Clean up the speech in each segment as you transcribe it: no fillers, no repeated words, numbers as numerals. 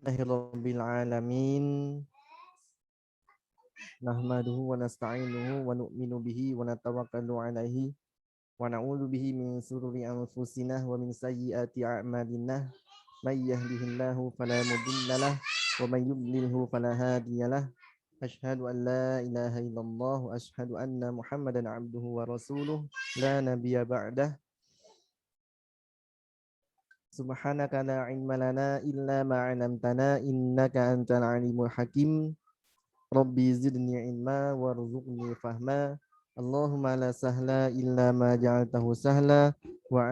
Rabbil alamin. Nahmaduhu wa nasta'inuhu wa nu'minu bihi wa natawakkalu alaihi wa na'udzu bihi min sururi anfusina wa min sayyiati a'malina. May yahdihillahu fala mudhillalah wa may yudlilhu fala hadiyalah. Asyhadu an la ilaha illallah wa asyhadu anna Muhammadan abduhu wa rasuluh la nabiyya ba'dah. Subhanaka la ilma lana illa ma 'allamtana innaka antal alimul hakim. Rabbi zidni ilma warzuqni fahma. Allahumma la sahla illa ma ja'altahu sahla wa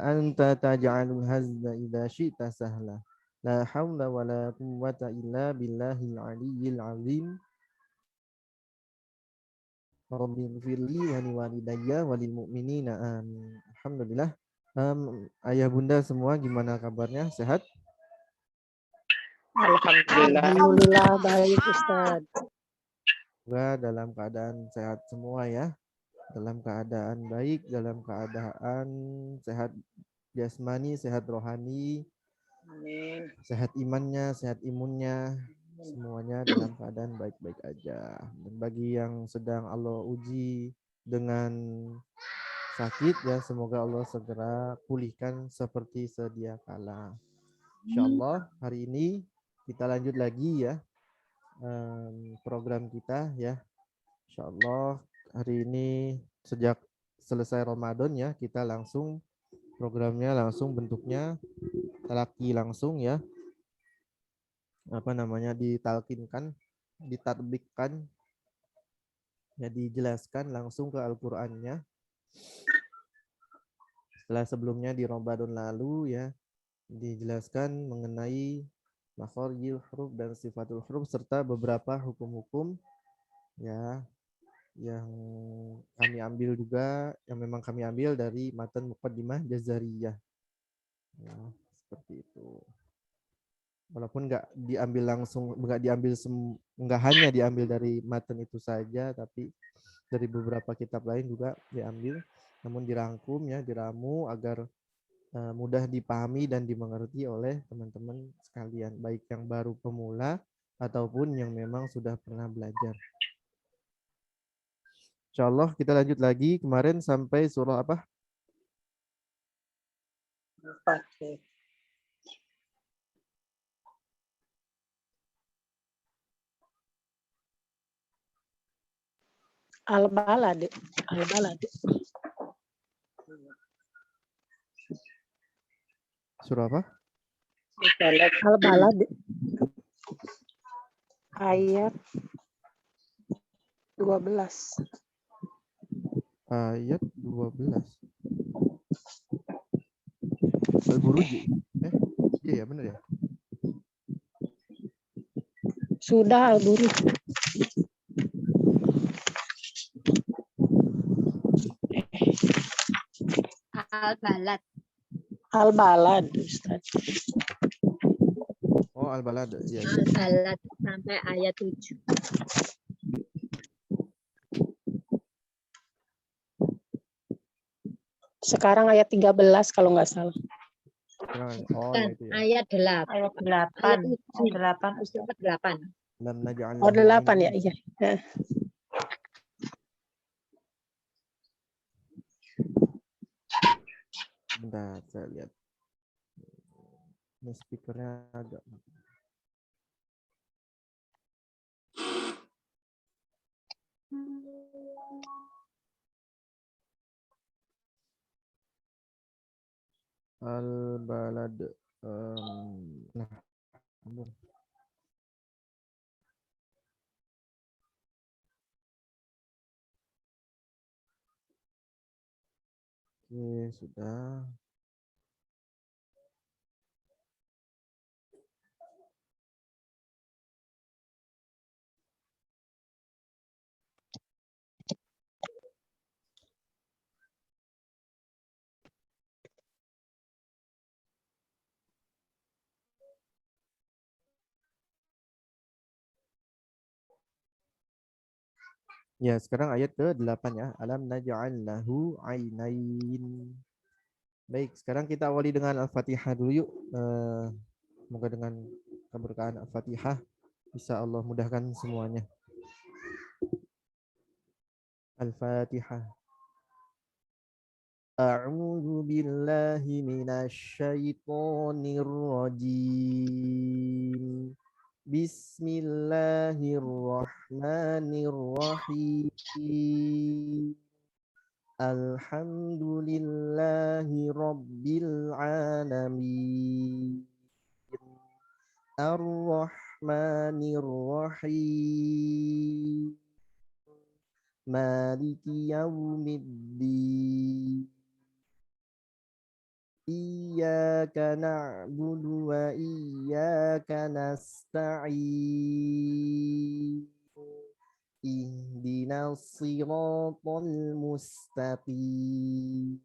anta taj'alul hazna idza syi'ta sahla. La haula wa la quwwata illa billahil aliyyil azim. Rabbi ighfirli wa liwalidayya wa lil mu'minina amin. Alhamdulillah. Ayah bunda semua gimana kabarnya? Sehat? Alhamdulillah baik Ustaz. Semoga dalam keadaan sehat semua ya. Dalam keadaan baik, dalam keadaan sehat jasmani, sehat rohani, Amin. sehat imannya, sehat imunnya, semuanya dalam keadaan baik-baik aja. Dan bagi yang sedang Allah uji dengan sakit ya, semoga Allah segera pulihkan seperti sedia kala. Insyaallah hari ini kita lanjut lagi ya program kita ya. Insyaallah hari ini sejak selesai Ramadan ya, kita langsung programnya langsung bentuknya talaki langsung ya. Apa namanya ditalkinkan, ditadbikkan ya, dijelaskan langsung ke Al-Qur'annya. Setelah sebelumnya di Ramadan lalu ya dijelaskan mengenai makharijul huruf dan sifatul huruf serta beberapa hukum-hukum ya yang kami ambil juga, yang memang kami ambil dari matan Muqaddimah Jazariyah ya, seperti itu. Walaupun nggak diambil langsung, nggak hanya diambil dari matan itu saja, tapi dari beberapa kitab lain juga diambil, namun dirangkum ya, diramu agar mudah dipahami dan dimengerti oleh teman-teman sekalian, baik yang baru pemula ataupun yang memang sudah pernah belajar. Insyaallah kita lanjut lagi. Kemarin sampai surah apa? Al-Balad. Surah apa? Al-Balad. Ayat 12. Ayat 12. Al-Buruj. Iya ya, benar ya. Sudah Al-Buruj. Al-Balad. Al-Balad Ustaz. Oh, Al-Balad. Ya. Al-Balad sampai ayat 7. Sekarang ayat 13 kalau nggak salah. Oh, ya itu ya. Ayat 8. Ayat 8. Ayat 8. Ayat 8. Lam naj'al Oh, lahu 8 ya, ainain. iya. Bentar, saya lihat. Ini speakernya agak Al-Balad. Nah, ampun. Oke, sudah. Ya, sekarang ayat ke-8 ya. Alam naj'al lahu ainain. Baik, sekarang kita awali dengan Al-Fatihah dulu yuk. Semoga dengan keberkahan Al-Fatihah bisa Allah mudahkan semuanya. Al-Fatihah. A'udzu billahi minasy syaithanir rajim. Bismillahirrahmanirrahim. Alhamdulillahi rabbil alamin. Ar-Rahmanir Rahim. Maliki yaumiddin. Iyyaka na'budu wa iyyaka nasta'in. Ihdinas siratal mustaqim.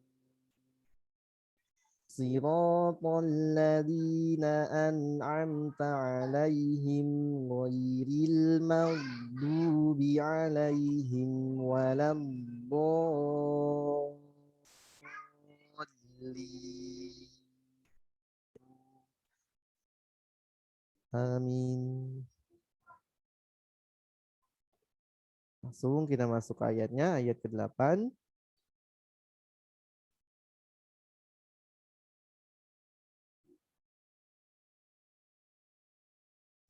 Siratal ladzina an'amta 'alaihim ghairil maghdubi 'alaihim waladdallin. Amin. Langsung kita masuk ke ayatnya, ayat ke-8.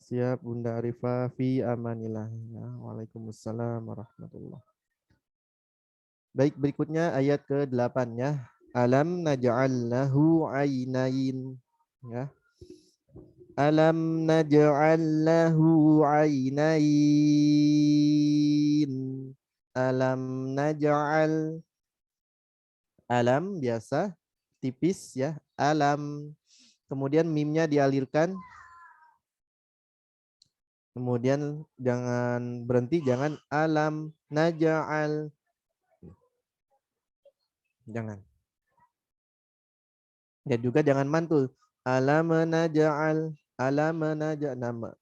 Siap Bunda Arifah, fi amanillah. Ya, waalaikumsalam warahmatullah. Baik, berikutnya ayat ke-8 ya. Alam naj'al lahu 'ainain. Ya. Alam naj'al lahu 'ainain. Alam naj'al. Alam biasa tipis ya. Alam. Kemudian mimnya dialirkan. Kemudian jangan berhenti, jangan alam naj'al. Jangan. Dan juga jangan mantul. Alam naj'al, alam naj'al nama.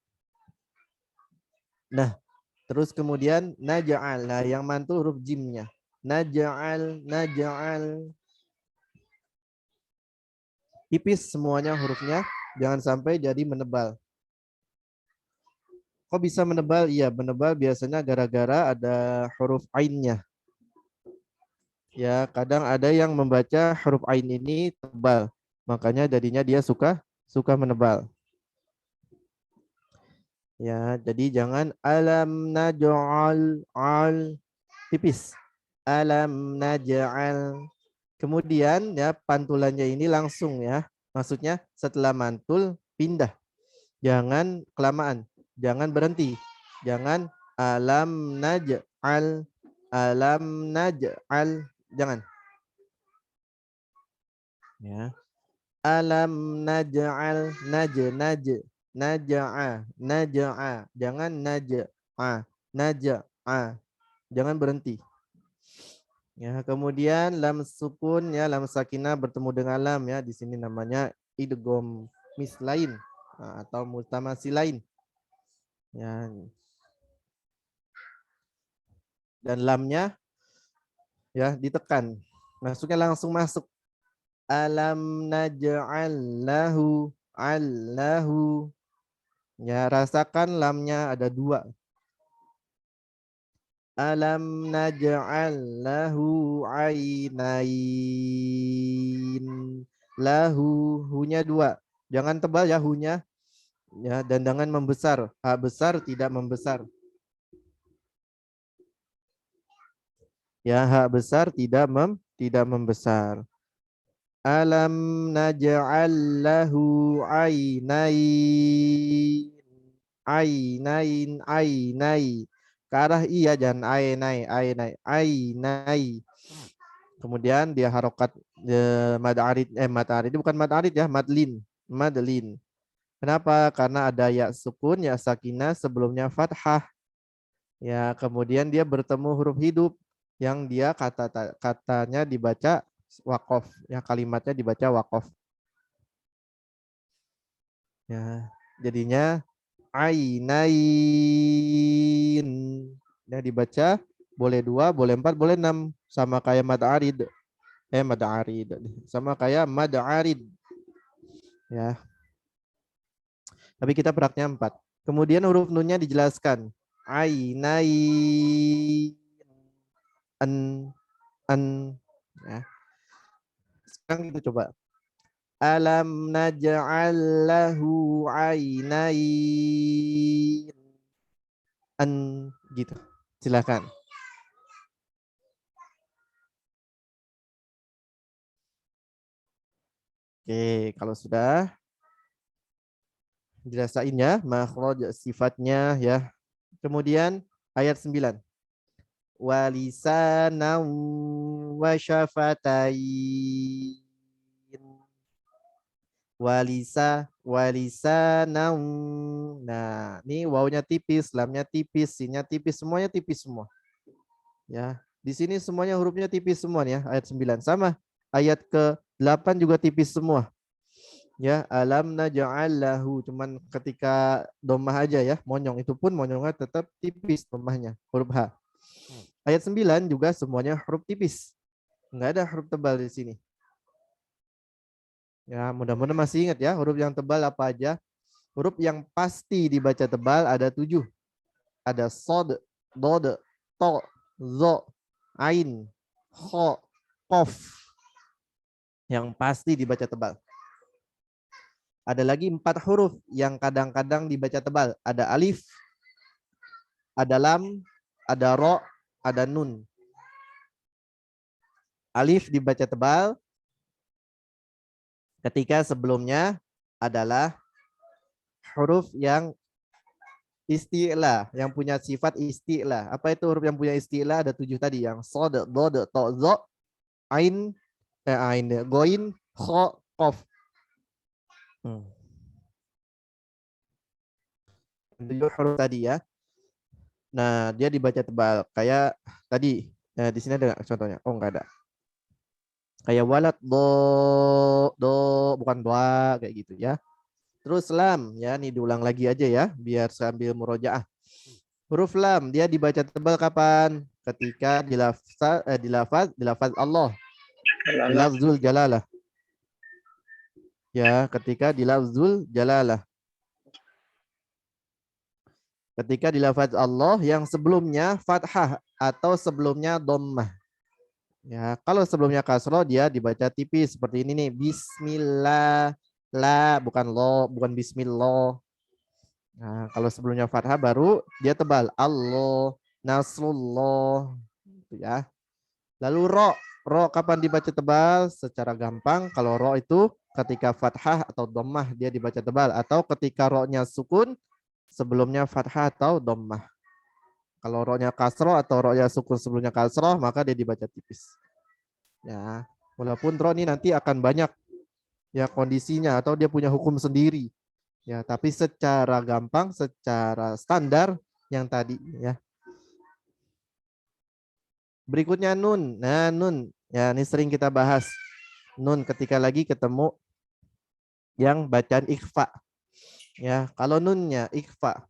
Nah, terus kemudian naj'al. Nah, yang mantul huruf jimnya. Naj'al, naj'al. Tipis semuanya hurufnya, jangan sampai jadi menebal. Kok bisa menebal? Iya, menebal biasanya gara-gara ada huruf ainnya. Ya, kadang ada yang membaca huruf ain ini tebal. Makanya jadinya dia suka menebal. Ya, jadi jangan alam naj'al al tipis. Alam naj'al. Kemudian ya pantulannya ini langsung ya. Maksudnya setelah mantul pindah. Jangan kelamaan, jangan berhenti. Jangan alam naj'al, alam naj'al. Jangan. Ya. Alam naj'al naj'a. Jangan naj'a. Jangan berhenti. Ya, kemudian lam sukun ya, lam sakinah bertemu dengan lam ya, di sini namanya idgham mislain atau multamasilain. Ya. Dan lamnya ya ditekan. Masuknya langsung masuk. Alam naj'al lahu allahu. Ya, rasakan lamnya ada 2. Alam naj'al lahu ainain. Lahu, hunya 2. Jangan tebal ya hunya. Ya, dan jangan membesar. Ha besar tidak membesar. Ya, ha besar tidak membesar. Alam naj'al lahu ainain. Ainai. Ke arah iya jangan ainai. Kemudian dia harokat mad arid itu bukan mad arid ya, madlin. Kenapa? Karena ada ya sukun, ya sakinah sebelumnya fathah. Ya, kemudian dia bertemu huruf hidup yang dia katanya dibaca waqaf, ya kalimatnya dibaca waqaf. Ya, jadinya ainain. Ya dibaca boleh 2, boleh 4, boleh 6, sama kayak mad arid. Mad arid. Sama kayak mad arid. Ya. Tapi kita praknya 4. Kemudian huruf nunnya dijelaskan. Ainai, an, ya. Sekarang kita coba. Alam naj'al lahu ainain. Gitu. Silakan. Oke, kalau sudah jelasain ya, makhraj sifatnya ya. Kemudian ayat 9. Walisanan wa syafatain. Walisanan. Nah, ini wawunya tipis, lamnya tipis, sinnya tipis, semuanya tipis semua. Ya, di sini semuanya hurufnya tipis semua ya, ayat 9 sama. Ayat ke-8 juga tipis semua. Ya, alam naj'al lahu, cuman ketika dhammah aja ya, monyong, itu pun monyongnya tetap tipis dhammahnya, huruf H. Ayat 9 juga semuanya huruf tipis. Enggak ada huruf tebal di sini. Ya, mudah-mudahan masih ingat ya, huruf yang tebal apa aja. Huruf yang pasti dibaca tebal ada 7. Ada sod, dod, to, zo, ain, kho, kof. Yang pasti dibaca tebal. Ada lagi 4 huruf yang kadang-kadang dibaca tebal. Ada alif, ada lam, ada ro, ada nun. Alif dibaca tebal ketika sebelumnya adalah huruf yang isti'la, yang punya sifat isti'la. Apa itu huruf yang punya isti'la? Ada 7 tadi, yang sod, dod, to, zo, ain, goin, kho, kof. 7 huruf tadi ya. Nah, dia dibaca tebal kayak tadi. Nah, di sini ada nggak contohnya? Oh, enggak ada. Kayak walad do bukan doa kayak gitu ya. Terus lam ya, ini diulang lagi aja ya biar sambil murojaah. Huruf lam dia dibaca tebal kapan? Ketika dilafaz Allah. Dilafzul jalalah. Ya, ketika dilafzul jalalah. Ketika dilafaz Allah yang sebelumnya fathah atau sebelumnya dhammah. Ya, kalau sebelumnya kasroh dia dibaca tipis seperti ini nih. Bismillah, la bukan lo, bukan bismillah. Nah, kalau sebelumnya fathah baru dia tebal. Allah, nasrullah. Gitu ya. Lalu ro kapan dibaca tebal? Secara gampang kalau ro itu ketika fathah atau dhammah dia dibaca tebal, atau ketika ro-nya sukun sebelumnya fathah atau dhammah. Kalau ro-nya kasroh atau ro-nya sukun sebelumnya kasroh maka dia dibaca tipis. Ya, walaupun ro ini nanti akan banyak ya kondisinya atau dia punya hukum sendiri. Ya, tapi secara gampang, secara standar yang tadi ya. Berikutnya nun. Nah, nun. Ya, ini sering kita bahas. Nun ketika lagi ketemu yang bacaan ikhfa. Ya, kalau nunnya ikhfa.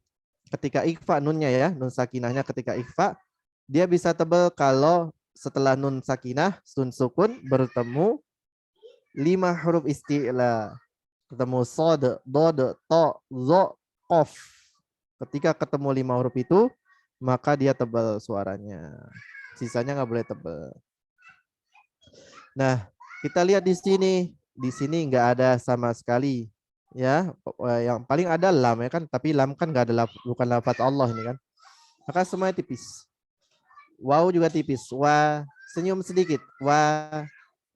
Ketika ikhfa nunnya ya, nun sakinahnya ketika ikhfa, dia bisa tebal kalau setelah nun sakinah, nun sukun bertemu 5 huruf isti'la. Ketemu sod, dod, to, zo, kof. Ketika ketemu 5 huruf itu, maka dia tebal suaranya. Sisanya nggak boleh tebal. Nah, kita lihat di sini. Di sini nggak ada sama sekali. Ya, yang paling ada lam ya kan, tapi lam kan nggak ada, bukan lafaz Allah ini kan. Maka semuanya tipis. Waw juga tipis. Wa, senyum sedikit.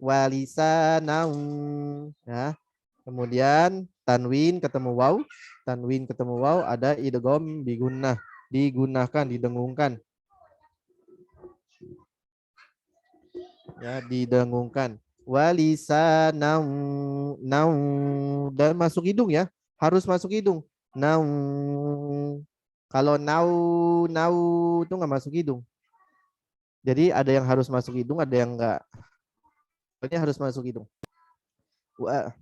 Walisanau. Ya. Kemudian tanwin ketemu waw. Tanwin ketemu waw, ada idgham bigunnah. Digunakan, didengungkan. Ya, didengungkan. Walisanau, nau, dan masuk hidung ya. Harus masuk hidung. Nau. Kalau nau itu nggak masuk hidung. Jadi ada yang harus masuk hidung, ada yang enggak. Ini harus masuk hidung. Wah.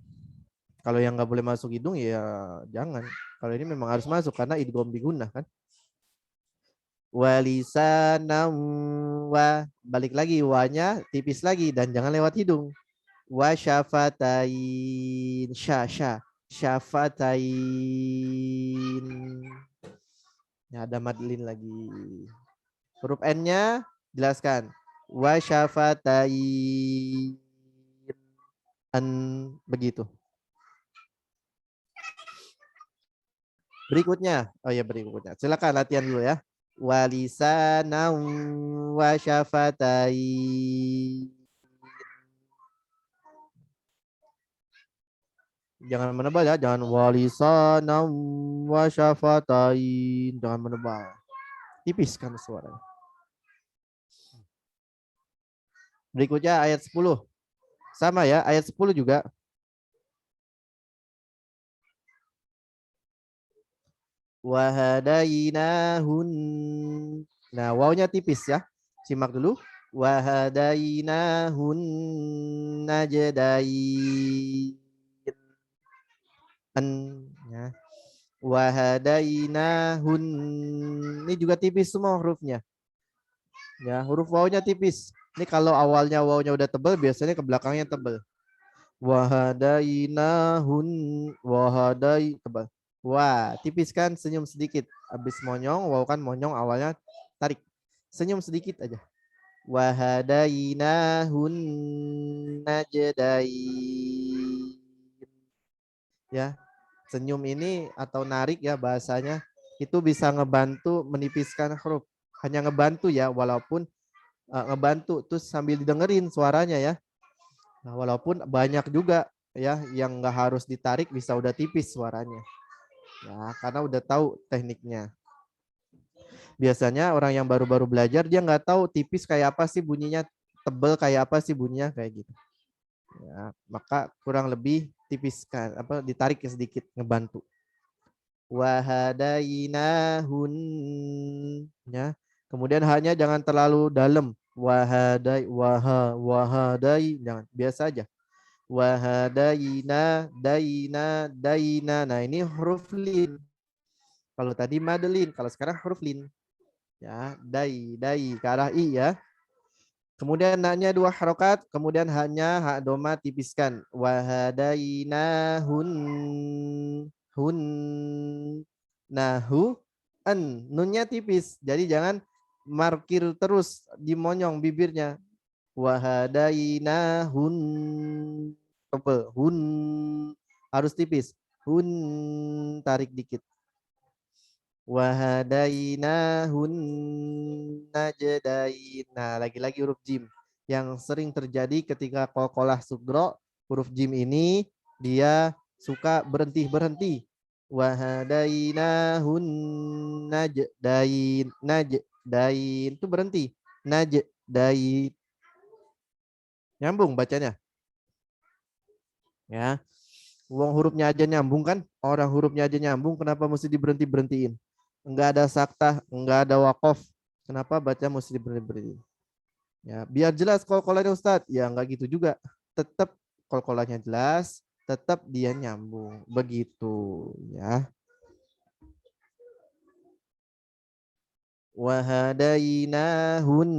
Kalau yang nggak boleh masuk hidung ya jangan. Kalau ini memang harus masuk karena idgham bigunnah kan. Walisanam wa, balik lagi wanya tipis lagi dan jangan lewat hidung. Wa syafatain, sya. syafatain. Ya, ada madlin lagi. Huruf N-nya jelaskan. Wa syafatain. Begitu. Berikutnya. Oh ya, berikutnya. Silakan latihan dulu ya. Walisanan wa syafatain. Jangan menebal ya, jangan walisanan wa syafatain. Jangan menebal. Tipiskan suaranya. Berikutnya ayat 10. Sama ya, ayat 10 juga. Wahadainahun. Nah, wawnya tipis ya. Simak dulu. Wahadainahun najdain. Ya. Wahadainahun. Ini juga tipis semua hurufnya. Ya, huruf wawnya tipis. Ini kalau awalnya wawnya udah tebal, biasanya ke belakangnya tebal. Wahadainahun. Tebal. Wah, tipiskan, senyum sedikit. Habis monyong, waw kan monyong awalnya tarik. Senyum sedikit aja. Wahadainahun najdain. Ya, senyum ini atau narik ya bahasanya itu bisa ngebantu menipiskan huruf. Hanya ngebantu ya, walaupun ngebantu terus sambil didengerin suaranya ya. Nah, walaupun banyak juga ya yang nggak harus ditarik bisa udah tipis suaranya. Ya, karena udah tahu tekniknya. Biasanya orang yang baru-baru belajar dia nggak tahu tipis kayak apa sih bunyinya, tebel kayak apa sih bunyinya kayak gitu. Ya, maka kurang lebih tipiskan apa ditarik sedikit ngebantu. Wahadainahun ya. Kemudian hanya jangan terlalu dalam. Wahadai jangan, biasa aja. Daina. Nah, ini huruf lin. Kalau tadi madelin, kalau sekarang huruf lin. Ya, dai ke arah i ya. Kemudian naknya 2 harokat, kemudian hanya hak doma tipiskan. Wahadainahun hun. Nah, nunnya tipis. Jadi jangan markir terus dimonyong bibirnya. Wahadainahun tebel. Hun harus tipis. Hun tarik dikit. Wahadainahun najdain. Nah, lagi-lagi huruf jim yang sering terjadi ketika qalqalah sugro. Huruf jim ini dia suka berhenti. Wahadainahun najdain itu berhenti. Najdain. Nyambung bacanya. Ya. Uang hurufnya aja nyambung kan? Orang hurufnya aja nyambung, kenapa mesti diberhentiin? Enggak ada saktah, enggak ada wakof. Kenapa baca mesti diberhentiin? Ya, biar jelas qalqalahnya Ustadz. Ya enggak gitu juga. Tetap qalqalahnya jelas, tetap dia nyambung. Begitu ya. Wahadainahun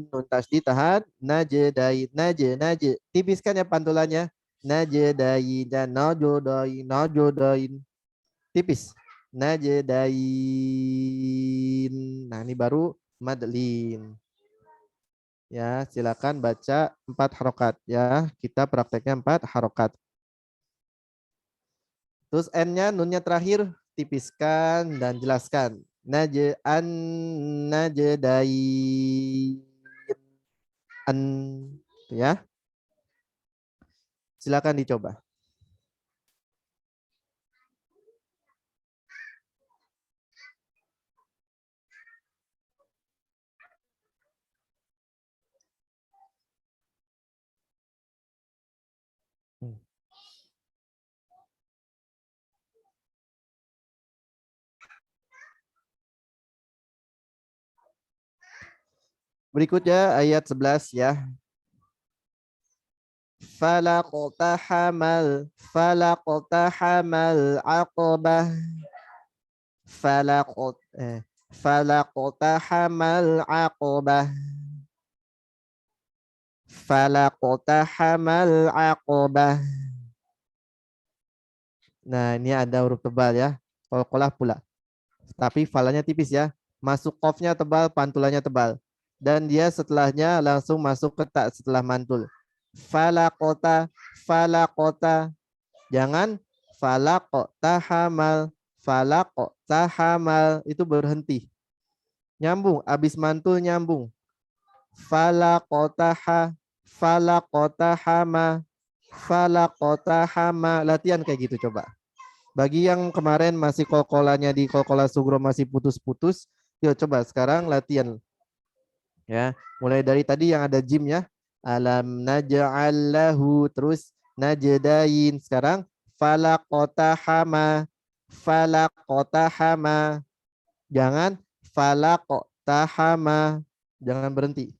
nun tasdid tahan najdain tipiskan ya pantulannya najdain dan najodain tipis najdain. Nah, ini baru madlin ya. Silakan baca 4 harokat ya, kita prakteknya 4 harokat. Terus n-nya nunnya terakhir tipiskan dan jelaskan. Najdain ya. Silakan dicoba. Berikutnya ayat 11 ya. Falaqtahamal aqabah. Falaqtahamal aqabah. Falaqtahamal aqabah. Nah, ini ada huruf tebal ya. Qalqalah pula. Tapi falanya tipis ya. Masuk qafnya tebal, pantulannya tebal. Dan dia setelahnya langsung masuk ke tak setelah mantul. Falaqota, falaqota. Jangan falaqota hamal, falaqota hamal. Itu berhenti. Nyambung, abis mantul nyambung. Falaqotaha, falaqotahama, falaqotahama. Latihan kayak gitu coba. Bagi yang kemarin masih kolkolanya di kolkola sugro masih putus-putus, yuk coba sekarang latihan. Ya, mulai dari tadi yang ada jim ya. Alam naj'allahu, terus najdain. Sekarang falaqotahama, falaqotahama. Jangan falaqotahama. Jangan berhenti.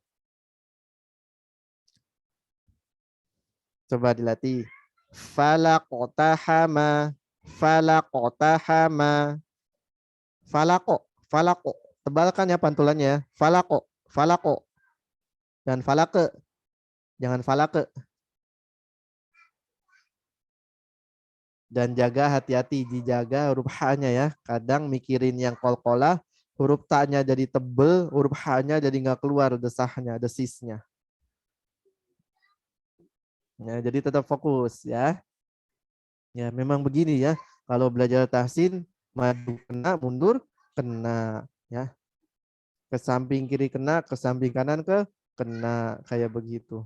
Coba dilatih. Falaqotahama, falaqotahama. Falako, falako. Tebalkan ya pantulannya. Falako, falako. Dan falake. Jangan falake. Dan jaga hati-hati, dijaga huruf H-nya ya. Kadang mikirin yang kolkolah, huruf ta-nya jadi tebel, huruf H-nya jadi nggak keluar desahnya, desisnya. Ya, jadi tetap fokus ya. Ya, memang begini ya. Kalau belajar tahsin, maju kena, mundur kena ya. Ke samping kiri kena, ke samping kanan kena kayak begitu.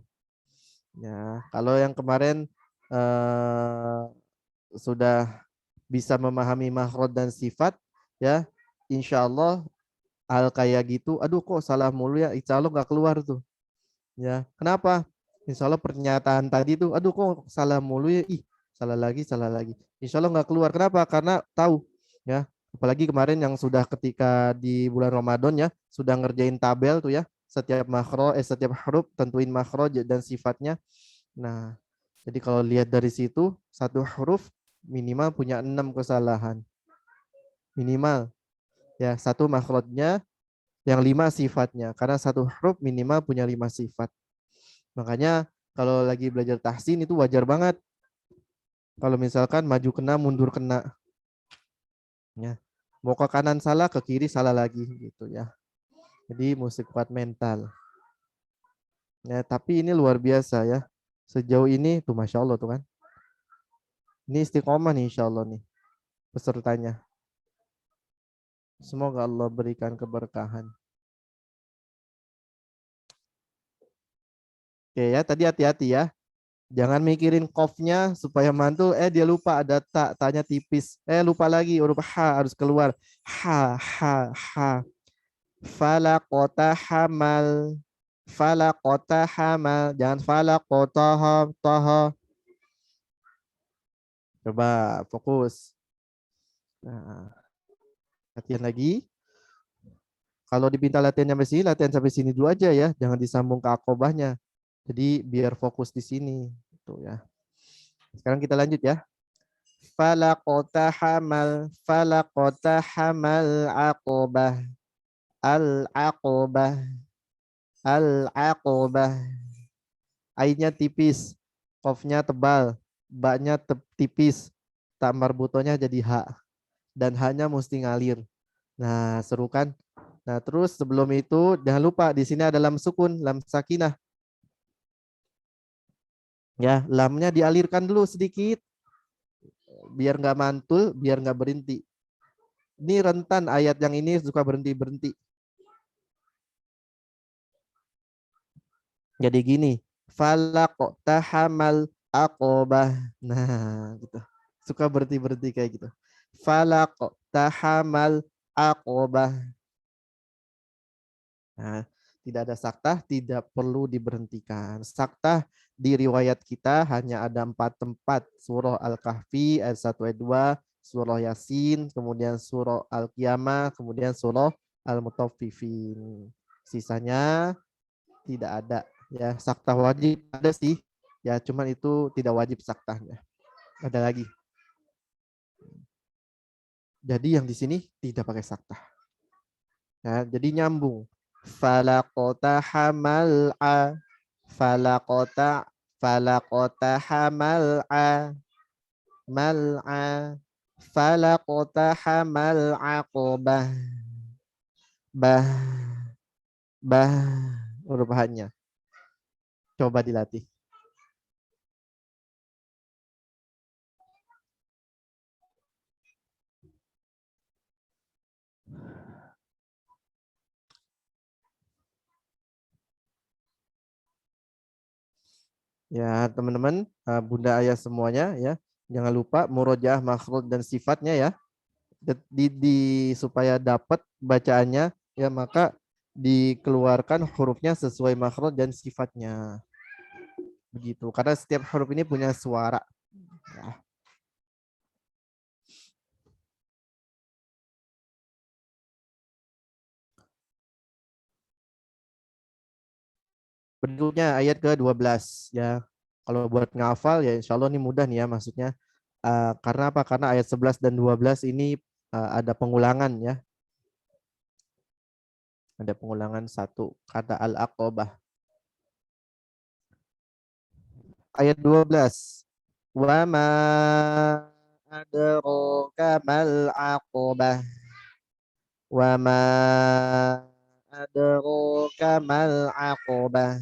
Ya, kalau yang kemarin sudah bisa memahami makhraj dan sifat ya, insya Allah hal kayak gitu, aduh kok salah mulu ya, insya Allah nggak keluar tuh. Ya, kenapa? Insya Allah pernyataan tadi tuh, aduh kok salah mulu ya, ih salah lagi, salah lagi. Insya Allah nggak keluar. Kenapa? Karena tahu ya. Apalagi kemarin yang sudah ketika di bulan Ramadan ya, sudah ngerjain tabel tuh ya, setiap makhraj, setiap huruf tentuin makhraj dan sifatnya. Nah, jadi kalau lihat dari situ, satu huruf minimal punya 6 kesalahan. Minimal. Ya, satu makhrajnya, yang 5 sifatnya. Karena satu huruf minimal punya 5 sifat. Makanya kalau lagi belajar tahsin itu wajar banget. Kalau misalkan maju kena, mundur kena. Ya. Mau ke kanan salah, ke kiri salah lagi gitu ya. Jadi mesti kuat mental. Ya, tapi ini luar biasa ya. Sejauh ini tuh Masya Allah tuh kan. Ini istiqomah nih Insya Allah nih pesertanya. Semoga Allah berikan keberkahan. Oke ya, tadi hati-hati ya. Jangan mikirin kofnya supaya mantul, dia lupa ada tak, tanya tipis. Lupa lagi huruf H harus keluar. Ha. Fala kota hamal. Fala kota hamal. Jangan fala kota toha. Coba fokus. Nah, latihan lagi. Kalau dipinta latihan sampai sini, latihan sampai sini dulu aja ya. Jangan disambung ke akobahnya. Jadi biar fokus di sini. Tuh ya. Sekarang kita lanjut ya. Falaqota hamal aqobah. Al-aqobah. Al-aqobah. Ainnya tipis. Qafnya tebal. Ba-nya tipis. Tak marbutonya jadi ha. Dan ha-nya mesti ngalir. Nah, seru kan? Nah, terus sebelum itu jangan lupa di sini ada lam sukun, lam sakinah. Ya, lamnya dialirkan dulu sedikit. Biar nggak mantul, biar nggak berhenti. Ini rentan ayat yang ini suka berhenti-berhenti. Jadi gini, falaqtahamal aqobah. Nah, gitu. Suka berhenti-berhenti kayak gitu. Falaqtahamal aqobah. Nah, tidak ada saktah, tidak perlu diberhentikan. Saktah di riwayat kita hanya ada 4 tempat. Surah Al-Kahfi ayat 1 ayat 2, surah Yasin, kemudian surah Al-Qiyamah, kemudian surah Al-Mutaffifin. Sisanya tidak ada. Ya, saktah wajib ada sih. Ya, cuman itu tidak wajib saktahnya. Ada lagi. Jadi yang di sini tidak pakai saktah. Ya, jadi nyambung. Falaqota hamal'a. Falaqota hamal'a. mal'a. Falaqtahamal aqobah. Bah, bah, huruf H-nya. Coba dilatih. Ya, teman-teman, Bunda Ayah semuanya ya. Jangan lupa murojaah makhraj dan sifatnya ya. Supaya dapat bacaannya ya, maka dikeluarkan hurufnya sesuai makhraj dan sifatnya. Begitu. Karena setiap huruf ini punya suara. Ya. Berikutnya ayat ke-12 ya. Kalau buat ngafal ya insya Allah ini mudah nih ya, maksudnya karena apa? Karena ayat 11 dan 12 ini ada pengulangan ya. Ada pengulangan satu kata al-aqobah. Ayat 12. Wa ma adraka mal aqobah. Wa ma adraka mal aqobah.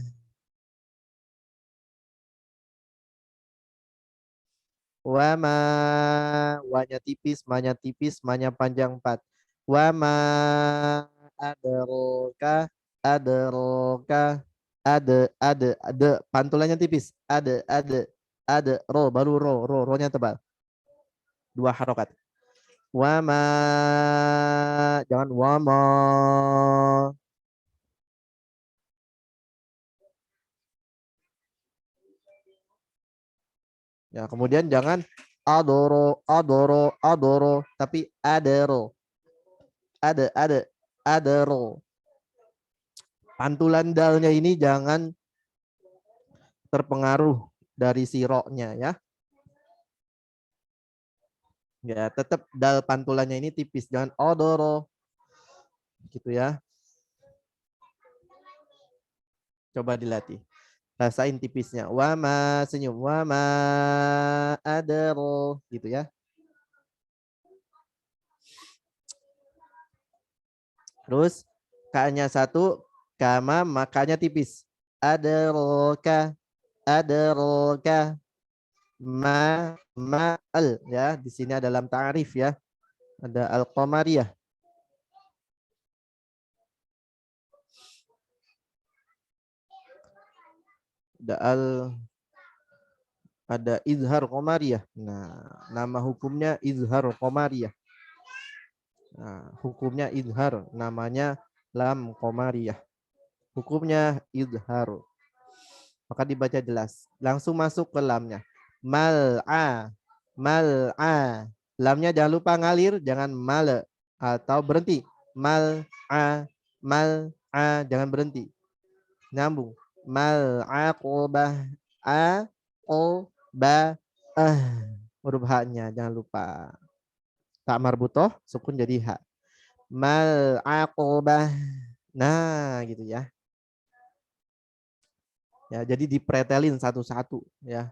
Wa ma, wanya tipis, manya panjang 4. Wa ma adraka, adraka, ada, pantulannya tipis. Ada, ro, baru ro-nya tebal. 2 harokat. Wa ma, jangan wa ma. Ya, kemudian jangan adoro, tapi adero. Adero. Pantulan dalnya ini jangan terpengaruh dari si ro-nya ya. Ya, tetap dal pantulannya ini tipis, jangan odoro. Gitu ya. Coba dilatih. Rasain tipisnya. Wama, senyum. Wama adero, gitu ya. Terus K-nya 1, kama, makanya tipis. Aderoka, aderoka. Al ya, di sini ada dalam ta'rif ya. Ada al-qamariyah. Ada izhar qamariyah. Nah, nama hukumnya izhar qamariyah. Nah, hukumnya izhar, namanya lam qamariyah. Hukumnya izhar. Maka dibaca jelas. Langsung masuk ke lamnya. Mal'a, mal'a. Lamnya jangan lupa ngalir, jangan mal atau berhenti. Mal'a, mal'a, jangan berhenti. Nyambung. Mal'aqobah, a o ba huruf H-nya jangan lupa. Tak marbutoh sukun jadi H. Mal'aqobah. Nah, gitu ya. Ya, jadi dipretelin satu-satu ya,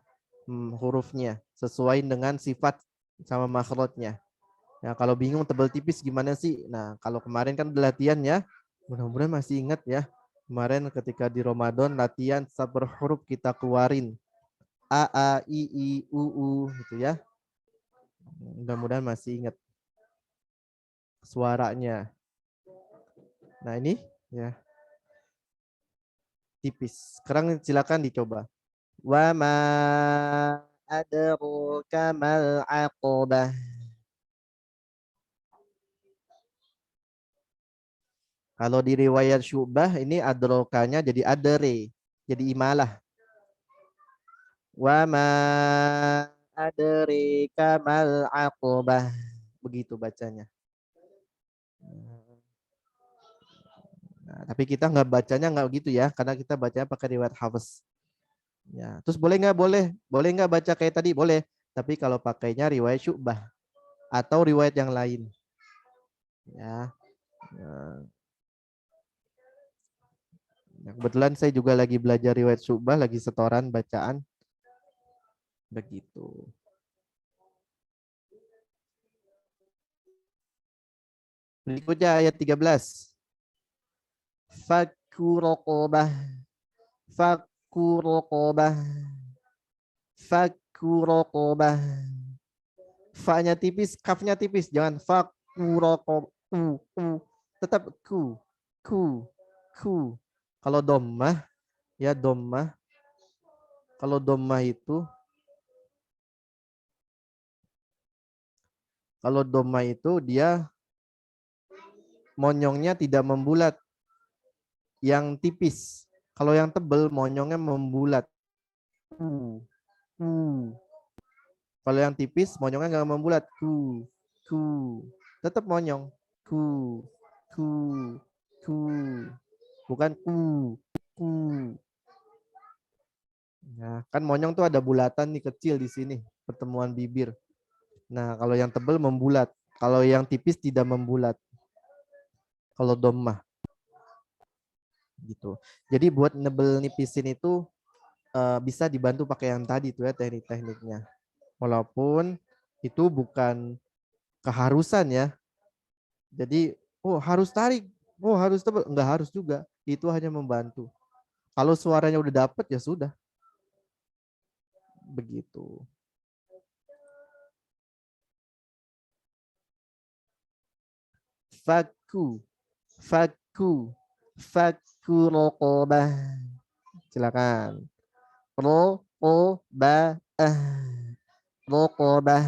hurufnya sesuai dengan sifat sama makhrajnya. Ya, kalau bingung tebal tipis gimana sih? Nah, kalau kemarin kan latihan ya, mudah-mudahan masih ingat ya. Kemarin ketika di Ramadan latihan sabar huruf kita keluarin. A, I, U gitu ya. Mudah-mudahan masih ingat suaranya. Nah, ini ya. Tipis. Sekarang silakan dicoba. Wa ma adraka mal aqobah. Kalau di riwayat Syu'bah ini adrokanya jadi adere, jadi imalah. Wa ma adraka mal aqobah. Begitu bacanya. Nah, tapi kita nggak bacanya nggak gitu ya, karena kita bacanya pakai riwayat Hafs. Ya, terus boleh nggak baca kayak tadi boleh, tapi kalau pakainya riwayat Syu'bah atau riwayat yang lain. Ya. Kebetulan saya juga lagi belajar riwayat Syu'bah, lagi setoran bacaan. Begitu. Berikutnya ayat 13. Fakku raqabah. Fakku raqabah. Fakku raqabah. Fa-nya tipis, kaf-nya tipis. Jangan fakku raqabah. Tetap ku. Ku. Ku. Kalau dhammah, ya dhammah. Kalau dhammah itu dia monyongnya tidak membulat, yang tipis. Kalau yang tebel monyongnya membulat. Kalau yang tipis monyongnya nggak membulat. Tetap monyong. Ku. Bukan ku. Nah, kan monyong tuh ada bulatan nih kecil di sini, pertemuan bibir. Nah, kalau yang tebel membulat. Kalau yang tipis tidak membulat. Kalau dhammah. Gitu. Jadi buat nebel nipisin itu bisa dibantu pakai yang tadi tuh ya teknik-tekniknya. Walaupun itu bukan keharusan ya. Jadi harus tarik, harus tebel, enggak harus juga. Itu hanya membantu. Kalau suaranya udah dapet ya sudah. Begitu. Fakku raqabah. Silakan. Raqabah.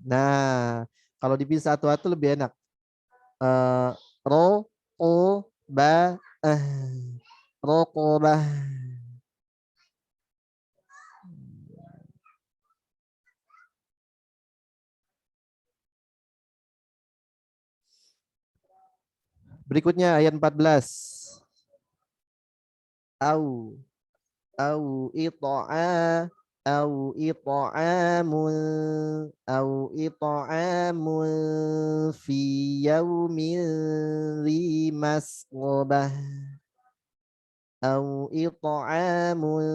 Nah, kalau dipisah satu-satu lebih enak. Raqabah. Raqabah. Berikutnya ayat 14. Au ita'amul fi yaumin dhi masghobah. Au ita'amul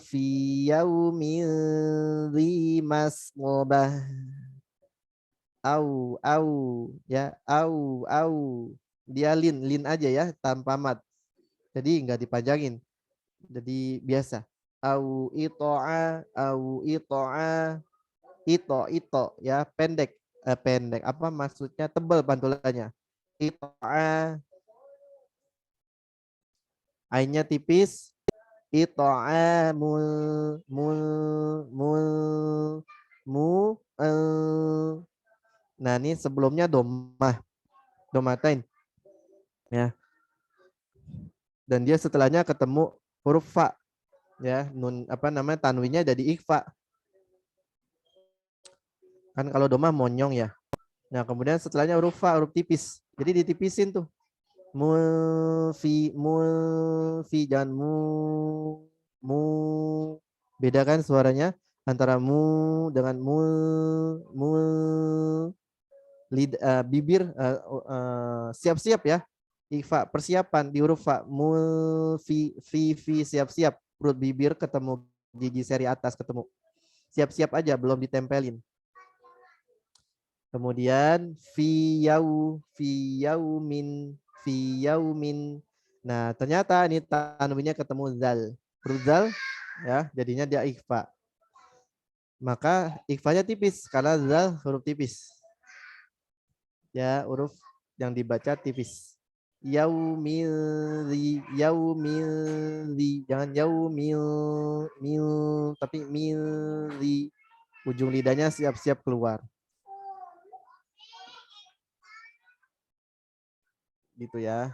fi yaumin dhi masghobah. Ya, dia lin aja ya tanpa mat. Jadi enggak dipanjangin. Jadi biasa. Au ito'a ito ya pendek. Pendek apa maksudnya, tebal pantulannya. Ito'a ainnya tipis. Ito'a nah ini sebelumnya domatain ya, dan dia setelahnya ketemu huruf fa ya, nun tanwinnya jadi ikhfa. Kan kalau domah monyong ya. Nah, kemudian setelahnya huruf fa, huruf tipis. Jadi ditipisin tuh. Mulfi jangan mu. Beda kan suaranya antara mu dengan bibir siap-siap ya. Ikhfa persiapan di huruf fa. Fi siap-siap. Perut bibir ketemu gigi seri atas ketemu. Siap-siap aja, belum ditempelin. Kemudian fi yaumin. Nah, ternyata ini tanwinnya ketemu zal. Huruf zal ya, jadinya dia ikhfa. Maka ikhfanya tipis karena zal huruf tipis. Ya, huruf yang dibaca tipis. Yaumil, jangan mil, tapi milzi. Ujung lidahnya siap-siap keluar. Gitu ya.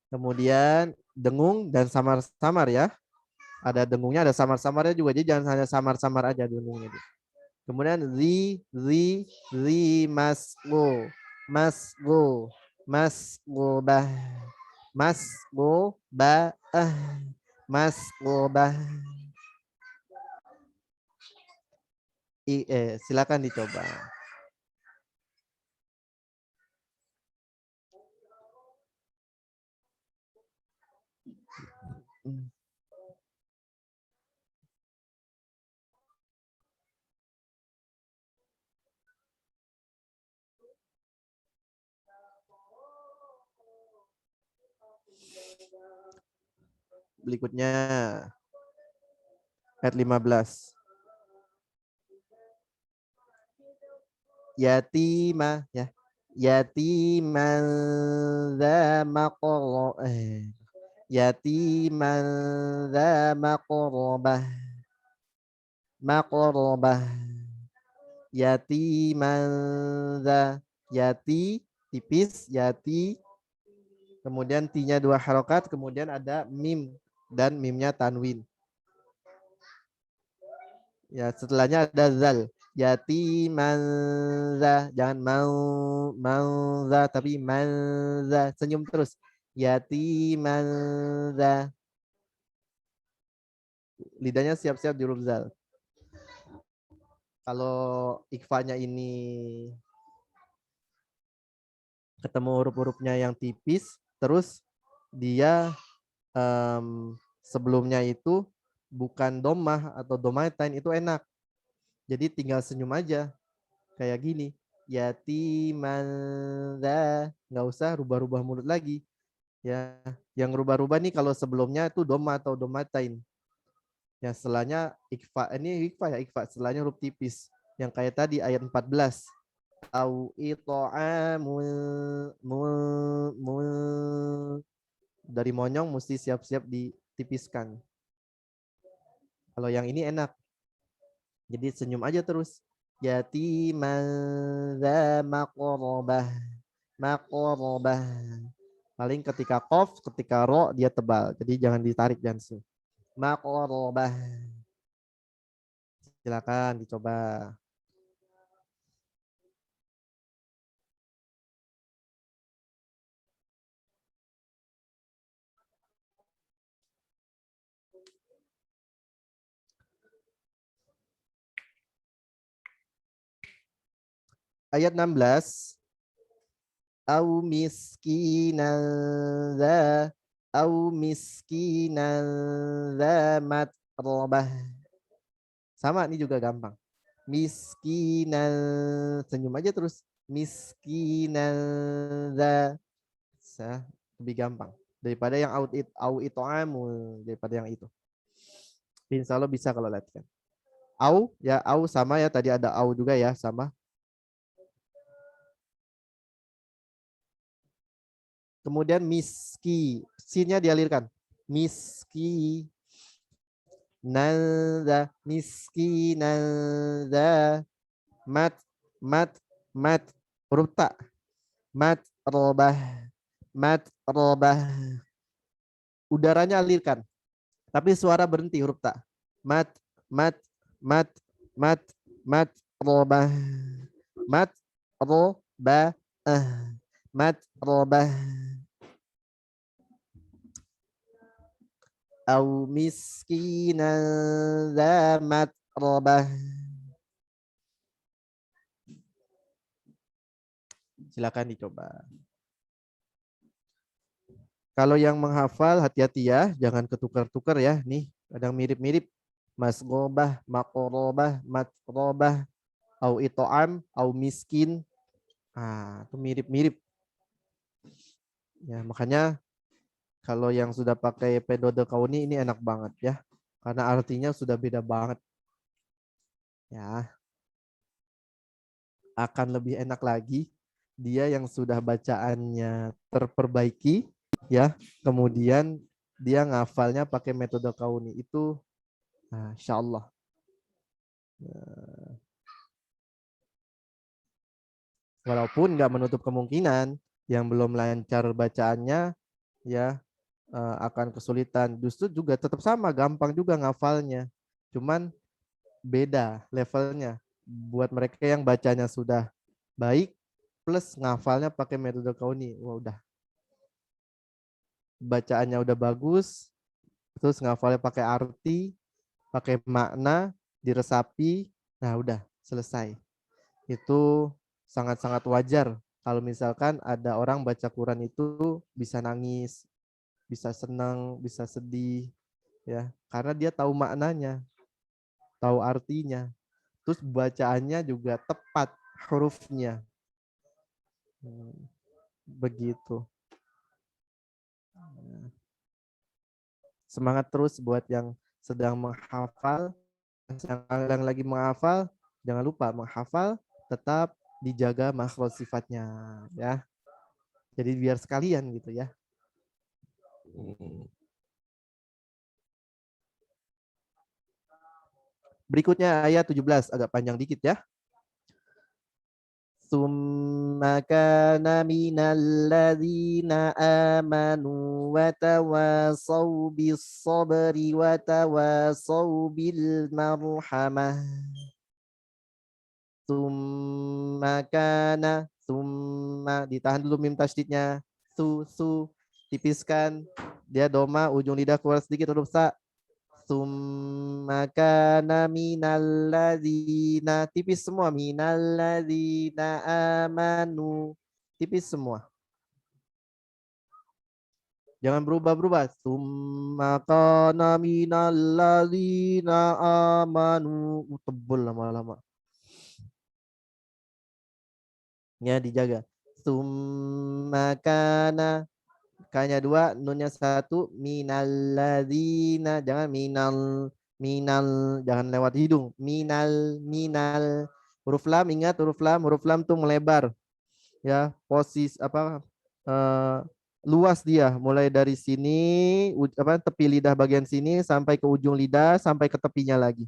Kemudian dengung dan samar-samar ya. Ada dengungnya, ada samar-samarnya juga. Jadi jangan hanya samar-samar aja dengungnya. Kemudian masgobah. Silakan dicoba. Berikutnya ayat 15. Yatima ya. Yatiman dza yatiman dza maqrabah. Yatiman dza yati tipis yati. Kemudian ti-nya 2 harokat, kemudian ada mim dan mimnya tanwin. Ya, setelahnya ada zal. Yatiman za, jangan mau za tapi man za, senyum terus. Yatiman za. Lidahnya siap-siap di huruf zal. Kalau ikfanya ini ketemu huruf-hurufnya yang tipis, terus dia sebelumnya itu bukan domah atau domatain, itu enak. Jadi tinggal senyum aja. Kayak gini. Yatiman dza, nggak usah rubah-rubah mulut lagi. Ya, yang rubah-rubah nih kalau sebelumnya itu doma atau domatain. Ya, setelahnya ikfa, ini ikfa ya, ikfa. Setelahnya huruf tipis. Yang kayak tadi ayat 14. Au dari monyong mesti siap-siap ditipiskan. Kalau yang ini enak. Jadi senyum aja terus. Yatiman dza maqrabah. Maqrabah. Paling ketika qaf, ketika ro dia tebal. Jadi jangan ditarik jangan. Maqrabah. Silakan dicoba. Ayat 16. Au miskinan dza matrobah. Sama, ini juga gampang. Miskinan, senyum aja terus. Miskinan dza. Lebih gampang daripada yang au itu amu, daripada yang itu. Insya Allah bisa kalau latihan. Au ya, au sama ya, tadi ada au juga ya, sama. Kemudian miski, sinnya dialirkan. Miski nanda, miski nanda, mat huruf ta, mat robah, udaranya alirkan, tapi suara berhenti huruf ta. Mat robah, mat robah. Au miskinan dza matrobah. Silakan dicoba. Kalau yang menghafal hati-hati ya, jangan ketukar-tukar ya. Nih, kadang mirip-mirip. Masgobah, makorobah, matrobah, au ito'am, au miskin. Ah, itu mirip-mirip. Ya, makanya kalau yang sudah pakai pedode kauni ini enak banget ya. Karena artinya sudah beda banget. Ya. Akan lebih enak lagi dia yang sudah bacaannya terperbaiki ya. Kemudian dia ngafalnya pakai metode kauni itu insya Allah. Walaupun nggak menutup kemungkinan yang belum lancar bacaannya ya akan kesulitan. Justru juga tetap sama, gampang juga ngafalnya. Cuman beda levelnya. Buat mereka yang bacanya sudah baik plus ngafalnya pakai metode kauni, wah udah. Bacaannya udah bagus, terus ngafalnya pakai arti, pakai makna, diresapi, nah udah selesai. Itu sangat-sangat wajar kalau misalkan ada orang baca Quran itu bisa nangis, bisa senang, bisa sedih, ya, karena dia tahu maknanya, tahu artinya, terus bacaannya juga tepat hurufnya, begitu. Semangat terus buat yang sedang menghafal, yang lagi menghafal, jangan lupa menghafal, tetap dijaga makhraj sifatnya ya. Jadi biar sekalian gitu ya. Berikutnya ayat 17, agak panjang dikit ya. Summa kana minal ladzina amanu wa tawasaw bis sabri wa tawasaw bil marhamah. Summa kana, summa ditahan dulu mim tasydidnya. Su tipiskan, dia doma, ujung lidah keluar sedikit huruf sa. Summa kana minal ladzina, tipis semua, minal ladzina amanu, tipis semua. Jangan berubah-berubah. Summa kana minal ladzina amanu, tebel lama-lama. Ya dijaga. Summa kana, K-nya 2, nunnya 1, minal ladzina, jangan minal, jangan lewat hidung. Minal. Huruf lam, ingat huruf lam tuh melebar. Ya, posisi apa luas dia, mulai dari sini tepi lidah bagian sini sampai ke ujung lidah sampai ke tepinya lagi.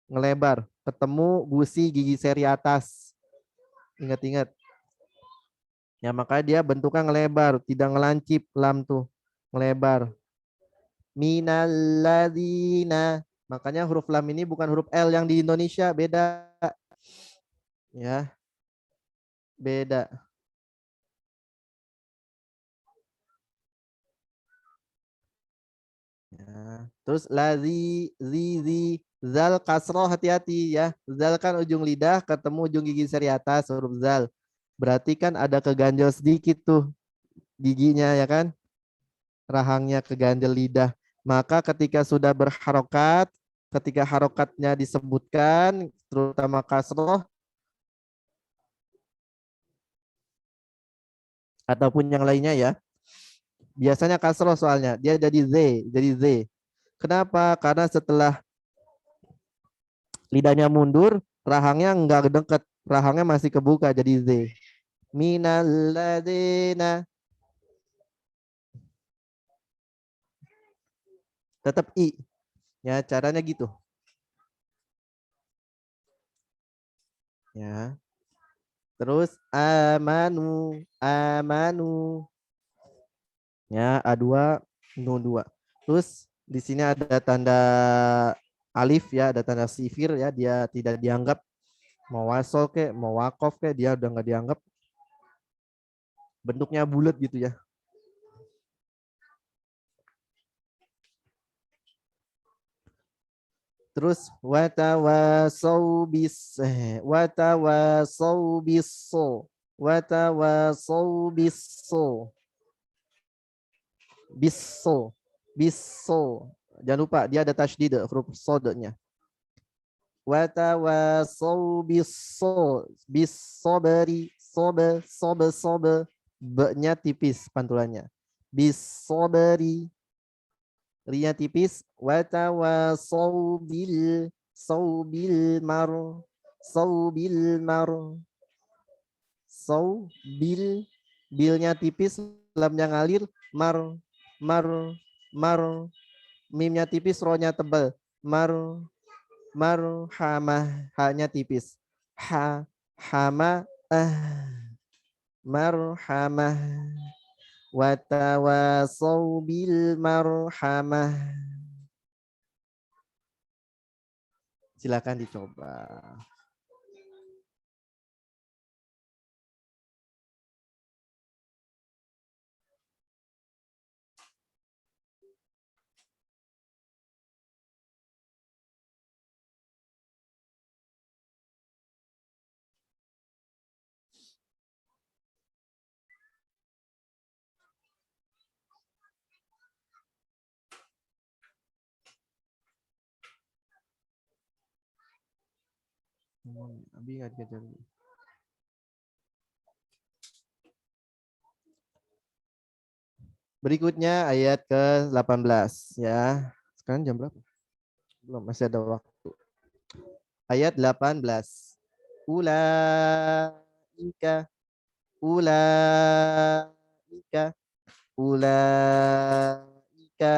Ngelebar, ketemu gusi gigi seri atas. Ingat-ingat. Ya makanya dia bentuknya ngelebar, tidak ngelancip lam tuh, ngelebar. Minalladzina. Makanya huruf lam ini bukan huruf L yang di Indonesia, beda. Ya. Beda. Ya. Terus zal kasroh, hati-hati ya. Zal kan ujung lidah ketemu ujung gigi seri atas, huruf zal. Berarti kan ada keganjel sedikit tuh giginya ya kan? Rahangnya keganjel lidah. Maka ketika sudah berharokat, ketika harokatnya disebutkan, terutama kasroh, ataupun yang lainnya ya, biasanya kasroh soalnya, dia jadi Z. Kenapa? Karena setelah lidahnya mundur, rahangnya enggak deket, rahangnya masih kebuka, jadi Z. Minalladzina. Tetap I. Ya, caranya gitu. Ya. Terus amanu. Ya, A2, Nu 2. Terus di sini ada tanda alif ya, ada tanda sifir ya, dia tidak dianggap, mau wasol ke, mau wakof ke, dia udah nggak dianggap. Bentuknya bulat gitu ya. Terus watawasau bisso. Jangan lupa dia ada tasydid huruf sodnya. Watawasau bisoberi, sobe, be-nya tipis pantulannya. Bisoberi, ri-nya tipis. Watawasau bilnya tipis, lamnya ngalir, mar, mimnya tipis, ro-nya tebal, marhamah, ha-nya tipis, hama, marhamah, watawasau bil marhamah. Silakan dicoba. Abi nggak dikejar. Berikutnya ayat ke-18 ya. Sekarang jam berapa? Belum, masih ada waktu. Ayat 18. Ulaika ulaika ulaika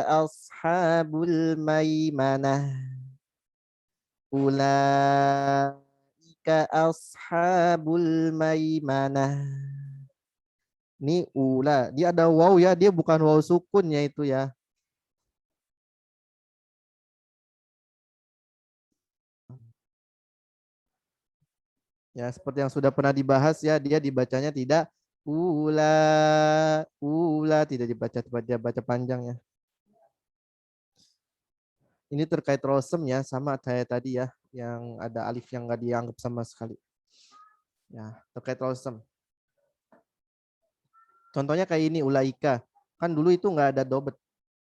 ashabul maimanah. Ulaika ashabul maimanah. Ini dia ada waw ya, dia bukan waw sukunnya itu ya. Ya, seperti yang sudah pernah dibahas ya, dia dibacanya tidak tidak dibaca, dia baca panjang ya. Ini terkait rosem ya, sama kayak tadi ya, yang ada alif yang nggak dianggap sama sekali. Ya, terkait rosem. Contohnya kayak ini ulaika. Kan dulu itu nggak ada dobet.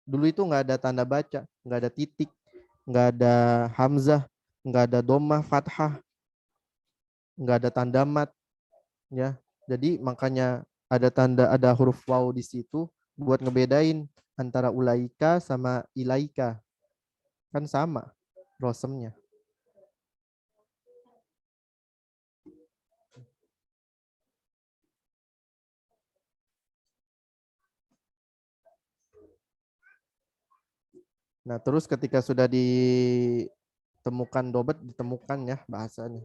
Dulu itu nggak ada tanda baca, nggak ada titik, nggak ada hamzah, nggak ada domah, fathah, nggak ada tanda mat. Ya, jadi makanya ada huruf waw di situ buat ngebedain antara ulaika sama ilaika. Kan sama rosemnya. Nah, terus ketika sudah ditemukan ditemukan ya bahasanya.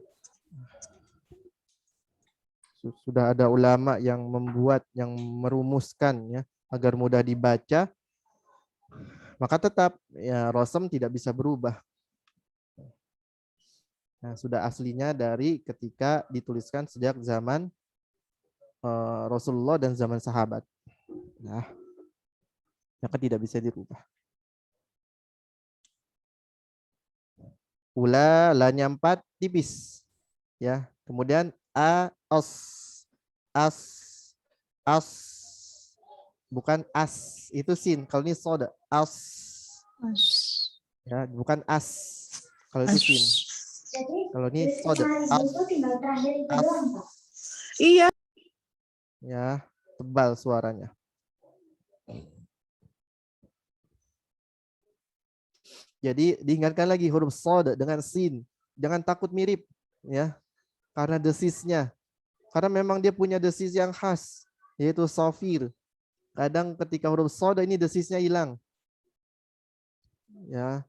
Sudah ada ulama yang yang merumuskan ya agar mudah dibaca, maka tetap ya rosem tidak bisa berubah. Nah, sudah aslinya dari ketika dituliskan sejak zaman Rasulullah dan zaman sahabat. Nah, maka tidak bisa dirubah. Lanya 4 tipis. Ya, kemudian as as bukan as, itu sin. Kalau ini soda, ya, bukan as. Kalau itu sin. Kalau ini soda, as. Iya. Ya, tebal suaranya. Jadi diingatkan lagi huruf sod dengan sin. Jangan takut mirip ya. Karena desisnya. Karena memang dia punya desis yang khas, yaitu sofir. Kadang ketika huruf sod ini desisnya hilang. Ya.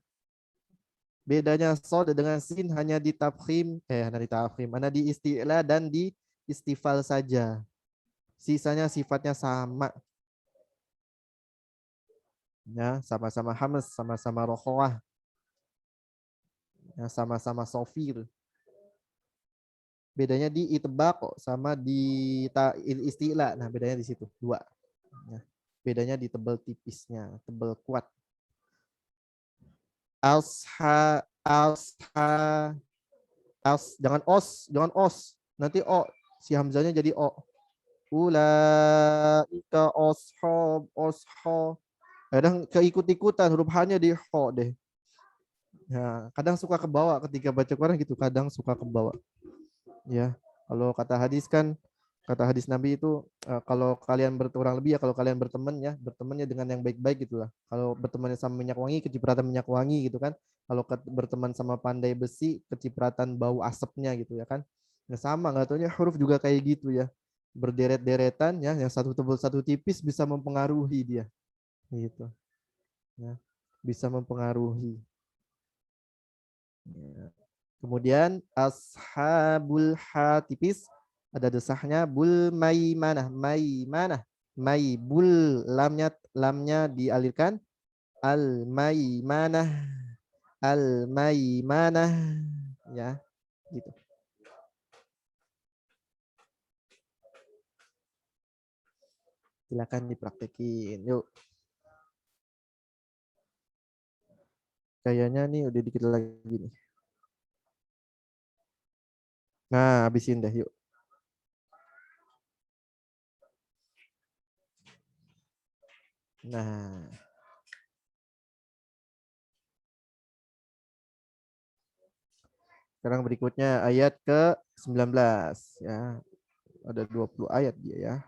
Bedanya sod dengan sin hanya di tafkhim, hanya di isti'la dan di istifal saja. Sisanya sifatnya sama. Ya, sama-sama hamz, sama-sama rokhawah. Ya, sama-sama sofir. Bedanya di itbaq sama di isti'la. Nah, bedanya di situ, dua. Ya. Bedanya di tebal tipisnya, tebal kuat. Jangan os. Nanti o, si hamzanya jadi o. Ulaika ashab. Kadang keikut-ikutan huruf H-nya di ho deh. Ya, kadang suka ke bawah ketika baca Quran gitu, kadang suka ke bawah. Ya, kalau kata hadis Nabi itu kalau kalian berkurang lebih ya kalau kalian bertemannya dengan yang baik-baik gitulah. Kalau bertemannya sama minyak wangi, kecipratan minyak wangi gitu kan. Kalau berteman sama pandai besi, kecipratan bau asapnya gitu ya kan. Nah, sama nggak taunya huruf juga kayak gitu ya. Berderet-deretan ya, yang satu tebal satu tipis bisa mempengaruhi dia. Gitu. Ya, bisa mempengaruhi. Ya. Kemudian ashabul hatipis ada desahnya bul mai bul lamnya dialirkan al maimanah ya gitu. Silakan dipraktekin yuk. Kayaknya nih udah dikit lagi nih. Nah, habisin deh yuk. Nah. Sekarang berikutnya ayat ke-19 ya. Ada 20 ayat dia ya.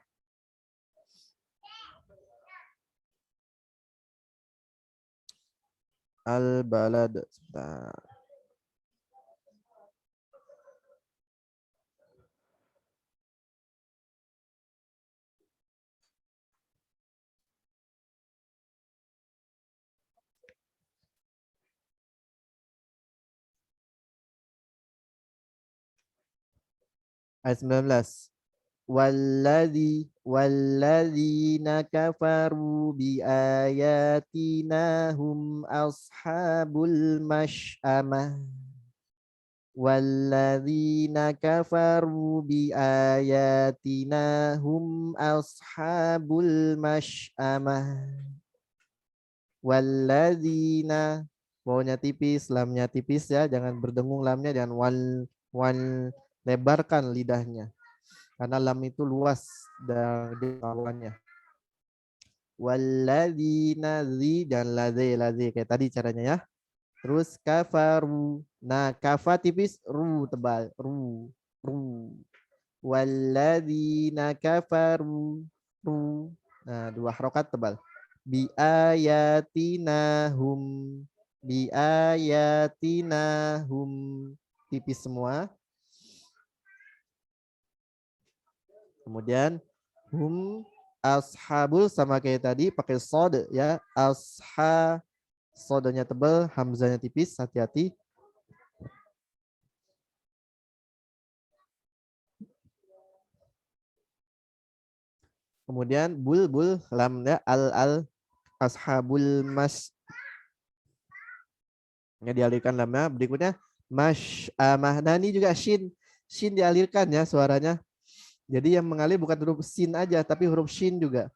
Al-balad. Sebentar. Ayat 19. Walladzina kafaru biayatina hum ashabul masy'amah. Walladzina kafaru biayatina hum ashabul masy'amah. Walladzina, wawnya tipis, lamnya tipis ya, jangan berdengung lamnya, jangan wal lebarkan lidahnya. Karena lam itu luas dari awannya. Walladzina zi dan ladzi kayak tadi caranya ya. Terus kafaru. Nah, kafa tipis, ru tebal, ru. Walladzina kafaru, ru. Nah, dua harokat tebal. Bi ayatina hum tipis semua. Kemudian hum ashabul sama kayak tadi pakai sod ya. Sodanya tebal, hamzanya tipis, hati-hati. Kemudian bul lamnya al ashabul mas. Ya, dialirkan lamnya. Berikutnya masy'amah. Nah, ini juga shin dialirkan ya suaranya. Jadi yang mengalir bukan huruf sin aja, tapi huruf shin juga.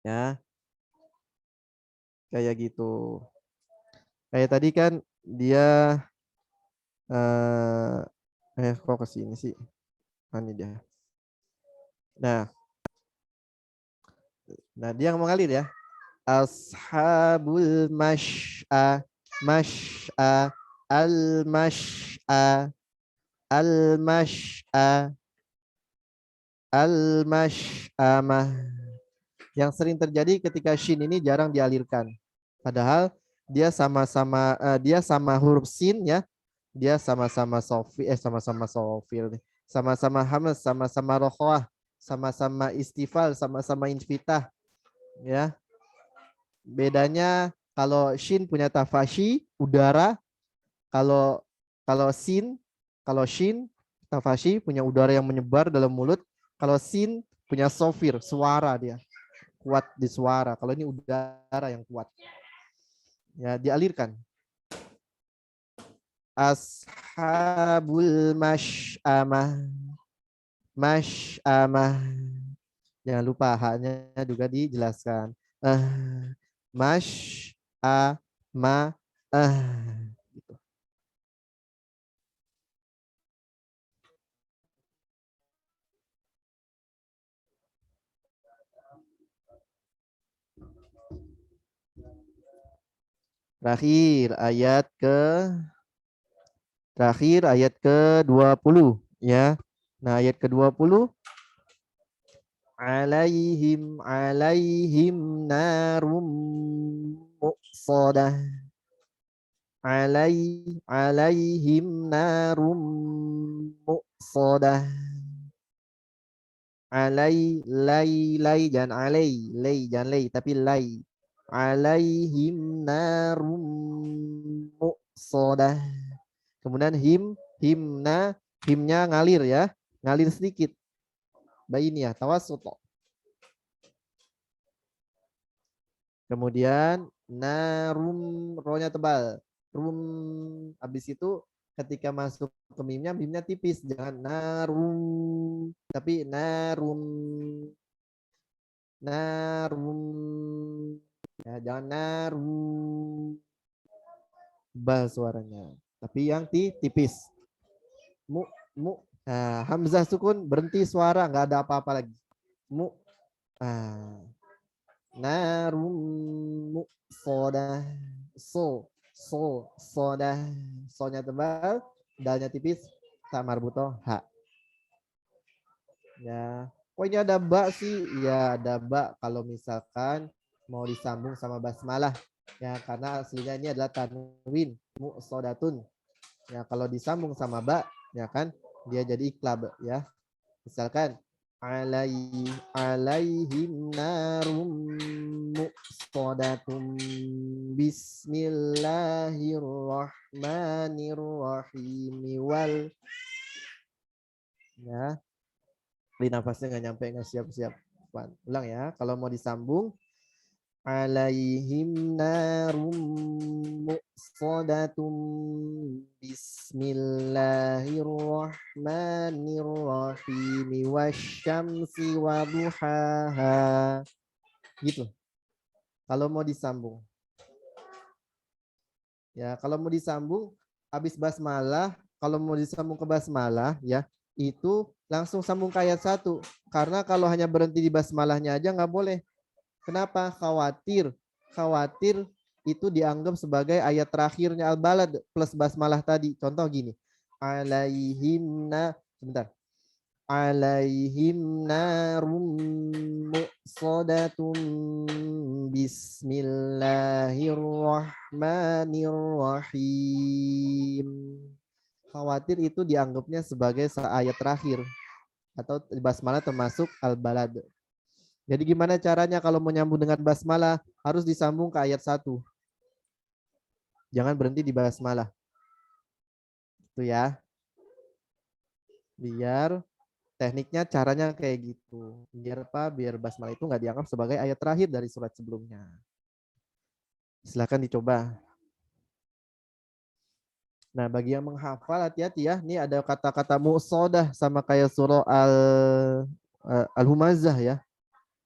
Ya. Kayak gitu. Kayak tadi kan dia kok ke sini sih? Ini dia. Nah, dia yang mengalir ya. Ashabul masy'a al-masy'a al-masy'amah. Yang sering terjadi ketika shin ini jarang dialirkan. Padahal dia sama huruf sin ya. Dia sama-sama sofil nih. Sama-sama hamz, sama-sama rokhwah, sama-sama istifal, sama-sama infitah ya. Bedanya kalau shin punya tafashi udara, kalau shin tafashi punya udara yang menyebar dalam mulut, kalau sin punya sofir suara, dia kuat di suara. Kalau ini udara yang kuat ya, dialirkan. Ashabul masy'amah. Jangan lupa haknya juga dijelaskan. Masy'amah. Gitu. Terakhir ayat ke-20 ya. Nah, ayat ke-20 alaihim narum muqsadah. Alaihim narum muqsadah. Jangan lay tapi lay. Alaihim narum muqsadah. Kemudian himnya ngalir ya, ngalir sedikit. Baini ya, tawassut. Kemudian narum, rohnya tebal. Habis itu ketika masuk ke mimnya tipis, jangan narum, tapi narum. Ya, jangan narum. Bal suaranya. Tapi yang tipis. Mu. Nah, hamzah sukun berhenti suara, nggak ada apa-apa lagi. Mu. Narum muqsadah. Sodah. Sonya tebal, dalnya tipis, tak marbutoh, ha. Ya. Kok ini ada ba sih? Ya, ada ba kalau misalkan mau disambung sama basmalah. Ya, karena aslinya ini adalah tanwin muqsadatun. Ya, kalau disambung sama ba, ya kan, dia jadi iklab ya. Misalkan alaihim narum muqsadatun bismillahirrahmanirrahim wal, ya. Di nafasnya nggak nyampe, nggak siap-siap. Ulang ya, kalau mau disambung alaihim narum muqsadatun bismillahirrahmanirrahim wasyamsi waduhaha, gitu kalau mau disambung. Ya, kalau mau disambung habis basmalah, kalau mau disambung ke basmalah ya, itu langsung sambung ke ayat 1. Karena kalau hanya berhenti di basmalahnya aja nggak boleh. Kenapa? Khawatir. Khawatir itu dianggap sebagai ayat terakhirnya Al-Balad plus basmalah tadi. Contoh gini. Alaihimna, sebentar. Alaihim narum muqsadatun bismillahirrahmanirrahim. Khawatir itu dianggapnya sebagai ayat terakhir atau basmalah termasuk Al-Balad. Jadi gimana caranya kalau mau nyambung dengan basmalah? Harus disambung ke ayat 1. Jangan berhenti di basmalah. Itu ya. Biar tekniknya caranya kayak gitu. Biar apa? Biar basmalah itu nggak dianggap sebagai ayat terakhir dari surat sebelumnya. Silakan dicoba. Nah, bagi yang menghafal hati-hati ya. Ini ada kata-kata muqsadah sama kayak surah Al-Humazah ya.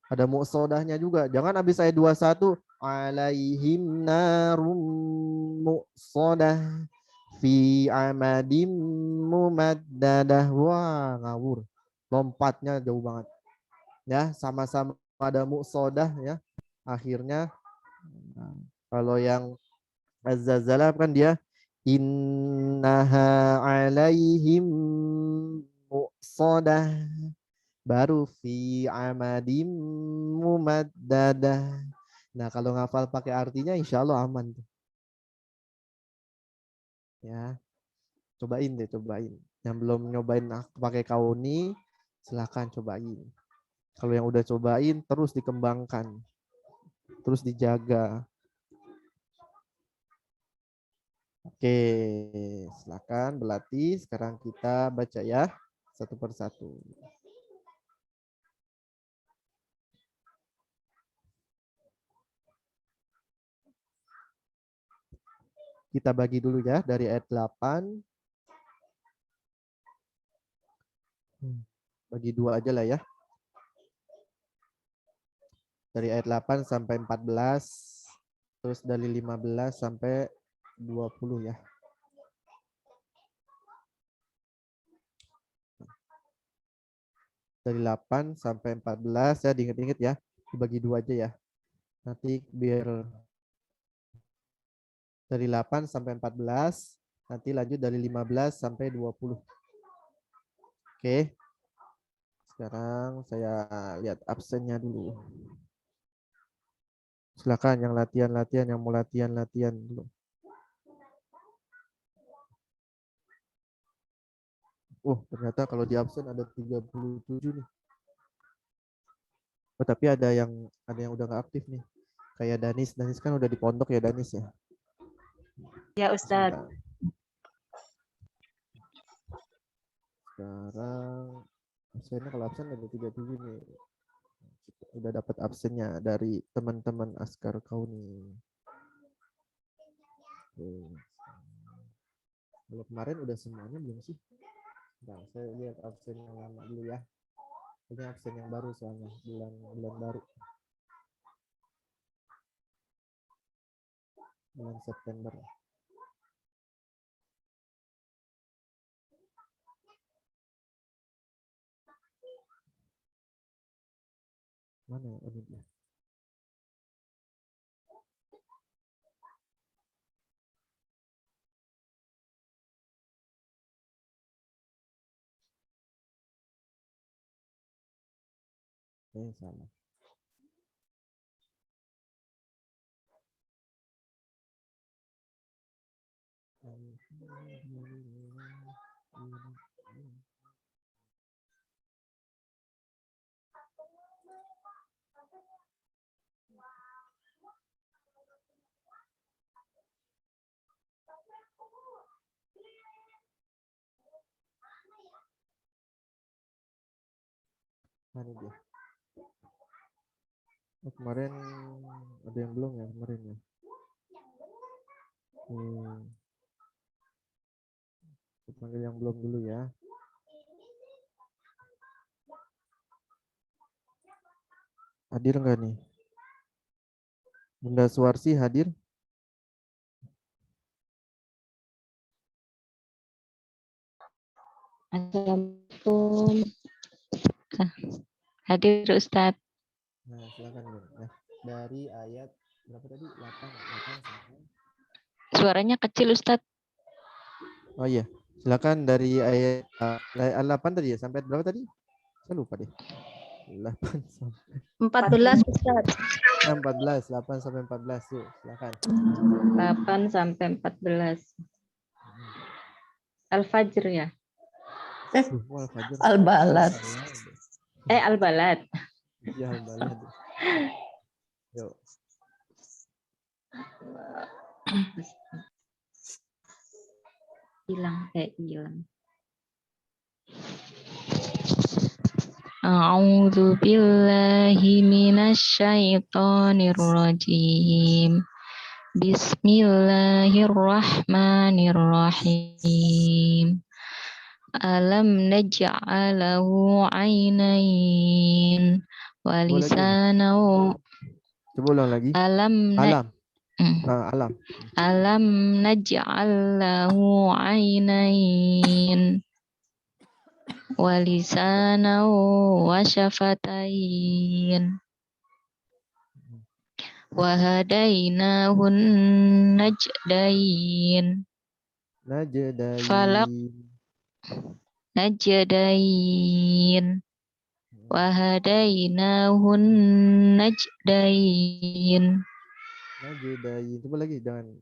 Ada muqsadahnya juga. Jangan habis ayat 21 alaihim narum muqsadah fi amadim mumaddadah. Wah, ngawur. Lompatnya jauh banget. Ya, sama-sama ada muqsadah ya. Akhirnya kalau yang Az-Zalzalah kan dia innaha alaihim muqsadah, baru fi amadim mumaddadah. Nah, kalau ngafal pakai artinya insya Allah aman tuh. Ya, cobain deh, cobain. Yang belum nyobain pakai kauni, silahkan cobain. Kalau yang udah cobain, terus dikembangkan, terus dijaga. Oke, silakan berlatih. Sekarang kita baca ya, satu persatu. Kita bagi dulu ya dari ayat 8. Bagi 2 aja lah ya. Dari ayat 8 sampai 14. Terus dari 15 sampai 20 ya. Dari 8 sampai 14 ya, diingat-ingat ya. Dibagi 2 aja ya. Nanti biar dari 8 sampai 14, nanti lanjut dari 15 sampai 20. Oke. Sekarang saya lihat absennya dulu. Silakan yang latihan-latihan, yang mau latihan-latihan dulu. Ternyata kalau di absen ada 37 nih. Tapi ada yang udah nggak aktif nih. Kayak Danis. Danis kan udah di pondok ya, Danis ya. Ya Ustadz. Sekarang absennya, kalau absen ada 37 nih. Udah dapat absennya dari teman-teman Askar Kauni. Kalau kemarin udah semuanya belum sih? Nah, saya lihat absen yang lama dulu ya. Ini absen yang baru soalnya, bulan baru. Bulan September. Mana ya? Ini dia. Salah. Mana dia? Oh, kemarin ada yang belum ya kemarin ya. Kita panggil yang belum dulu ya. Hadir nggak nih? Bunda Suwarsi hadir? Assalamualaikum. Hadir Ustadz. Nah, silakan Bun. Nah, dari ayat berapa tadi? 8 sampai. Suaranya kecil Ustadz. Oh iya, silakan dari ayat 8 tadi ya sampai berapa tadi? Saya lupa deh. 8 sampai 14 Ustaz. 14, 8 sampai 14 tuh, silakan. 8 sampai 14. Al-Fajr ya? Al-Balad. Al-Balad. Iya, Al-Balad. Yuk. Hilang. A'udzu billahi minasy syaithanir rajim. Bismillahirrahmanirrahim. Alam naj'alahu 'ainain wa lisanan. Coba ulang lagi. Alam naj'al lahu 'ainain wa lisanan wa syafatain wa hadainahun najdain. Najdain wa hadainahun najdain. Coba lagi, jangan.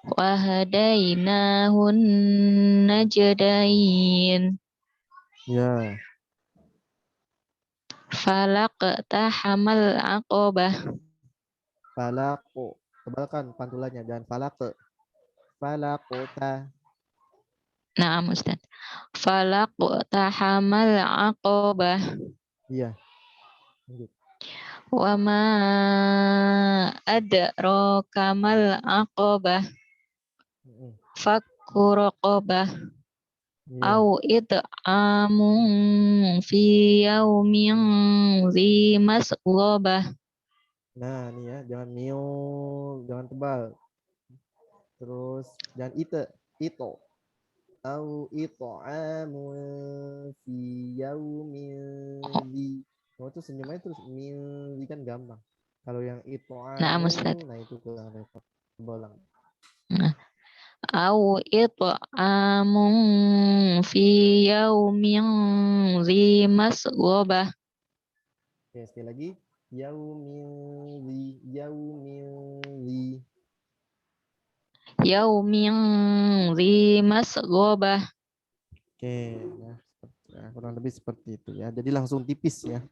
Wa hadainahun najdain. Ya. Falaqtahamal aqabah. Falaqo. Tebalkan pantulannya, jangan falaqe. Falaqota. Naam Ustaz. Falaqtahamal aqabah. Iya. Lanjut. Wa ma adraka mal aqabah. Fakku raqabah. Au it'amun fi yaumin zi masghobah. Nah, ini ya, jangan jangan tebal. Terus jangan ito. Au it'amun fi yaumin zi. Oh, itu senyumnya terus min kan gampang. Kalau yang it'amun, nah itu kurang repot. Bolang. Au it'amun fi yaumin zi masghobah. Oke, sekali lagi. Yaumin zi. Yaumin zi masghobah. Oke, nah, kurang lebih seperti itu ya. Jadi langsung tipis ya.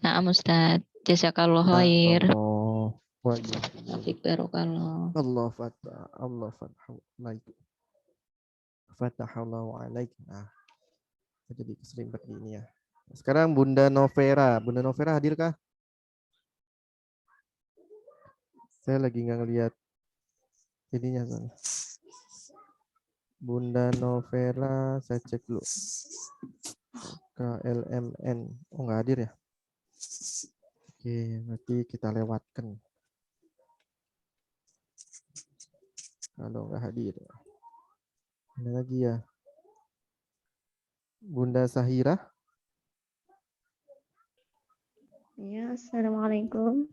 Naam Ustaz. Jazakallahu khair. Afik barokallah. Allah fatah. Allah fatah. Fatahallahu alaik. Nah, jadi keserimpet gini ya. Sekarang Bunda Novera. Bunda Novera hadirkah? Saya lagi nggak ngelihat ininya soalnya. Bunda Novera, saya cek dulu. KLMN. Oh, nggak hadir ya? Oke, nanti kita lewatkan. Kalau nggak hadir. Mana lagi ya? Bunda Sahira. Ya, assalamualaikum.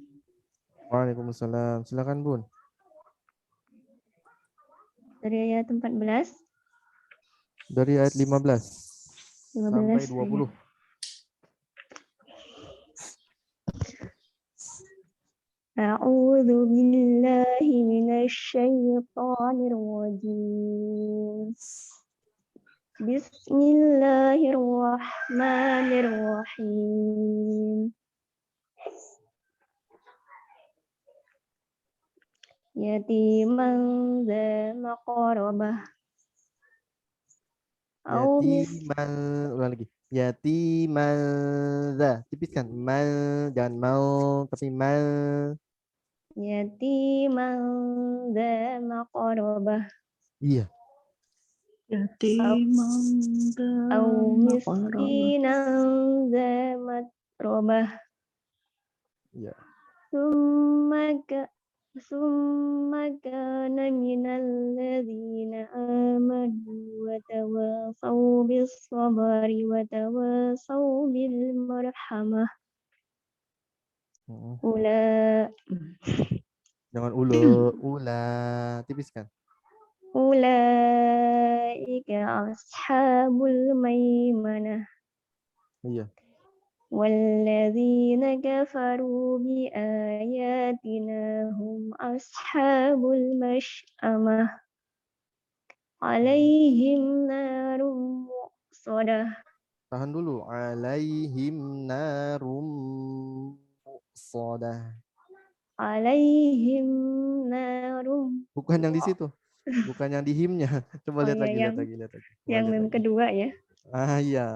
Waalaikumsalam. Silakan Bun. Dari ayat 14. Dari ayat 15 sampai 20. A'udzu billahi minasy syaithanir rajim. Bismillahirrahmanirrahim. Yatiman dza maqrabah. أو Yatimal, ulang lagi. Yatimal za. Tipiskan. Mal, jangan mal, tapi mal. يتيما ذا مقربة Iya. Yatiman أو maqarabah. مسكينا ذا متربة Iya. ثم كان من الذين آمنوا وتواصوا بالصبر وتواصوا بالمرحمة أولئك Jangan ula. Tipiskan. أولئك أصحاب الميمنة Iya. والذين كفروا بآياتنا هم أصحاب المشأمة عليهم نار مؤصدة Tahan dulu. Alaihim narum muqsadah. عليهم نار Bukan yang di situ. Bukan yang di himnya. Coba Oh lihat iya, lagi, lihat yang- lagi, lihat lagi. Coba yang lihat mem lagi. kedua ya. Ah iya.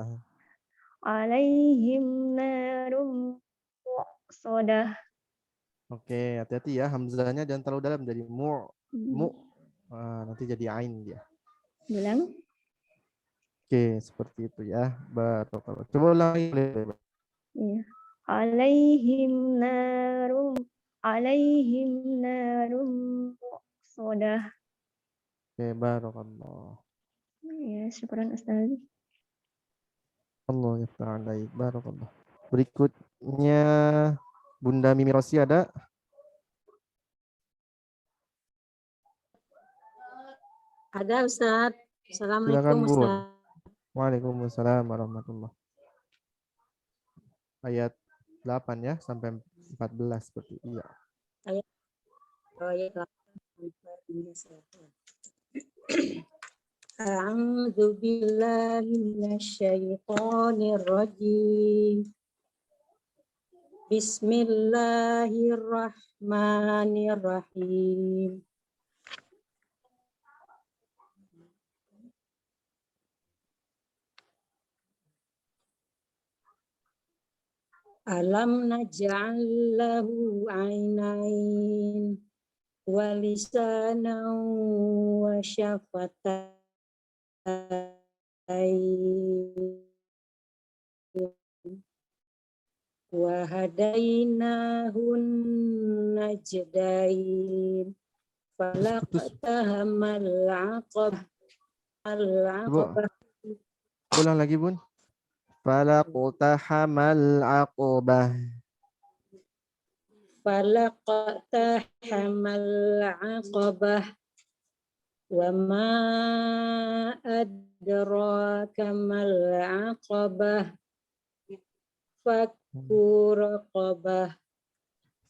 Alaihim narum muqsadah. Oke, hati-hati ya. Hamzahnya jangan terlalu dalam jadi mu. Nanti jadi ain dia. Bilang Oke, seperti itu ya. Barakallah. Coba ulangi. iya. Alaihim narum muqsadah. Oke, barakallah. Ya, syukran Ustaz. Allah yaftah alaik. Barakallah. Berikutnya Bunda Mimi Rosi ada? Ada Ustaz. Silakan Assalamualaikum Bun. Ustaz. Waalaikumsalam warahmatullah. Ayat 8 ya sampai 14 seperti iya. Ayat 8. A'udzu billahi minasyaitonir rajim. Bismillahirrahmanirrahim. Alam naj'al lahu 'ainain wa lisanan wa syafatain wa hadainahun najdain falaqtahamal 'aqabah Ulang lagi Bun. Falaqtahamal aqabah. falaqtahamal 'aqabah wa ma adraka mal 'aqabah fakku raqabah.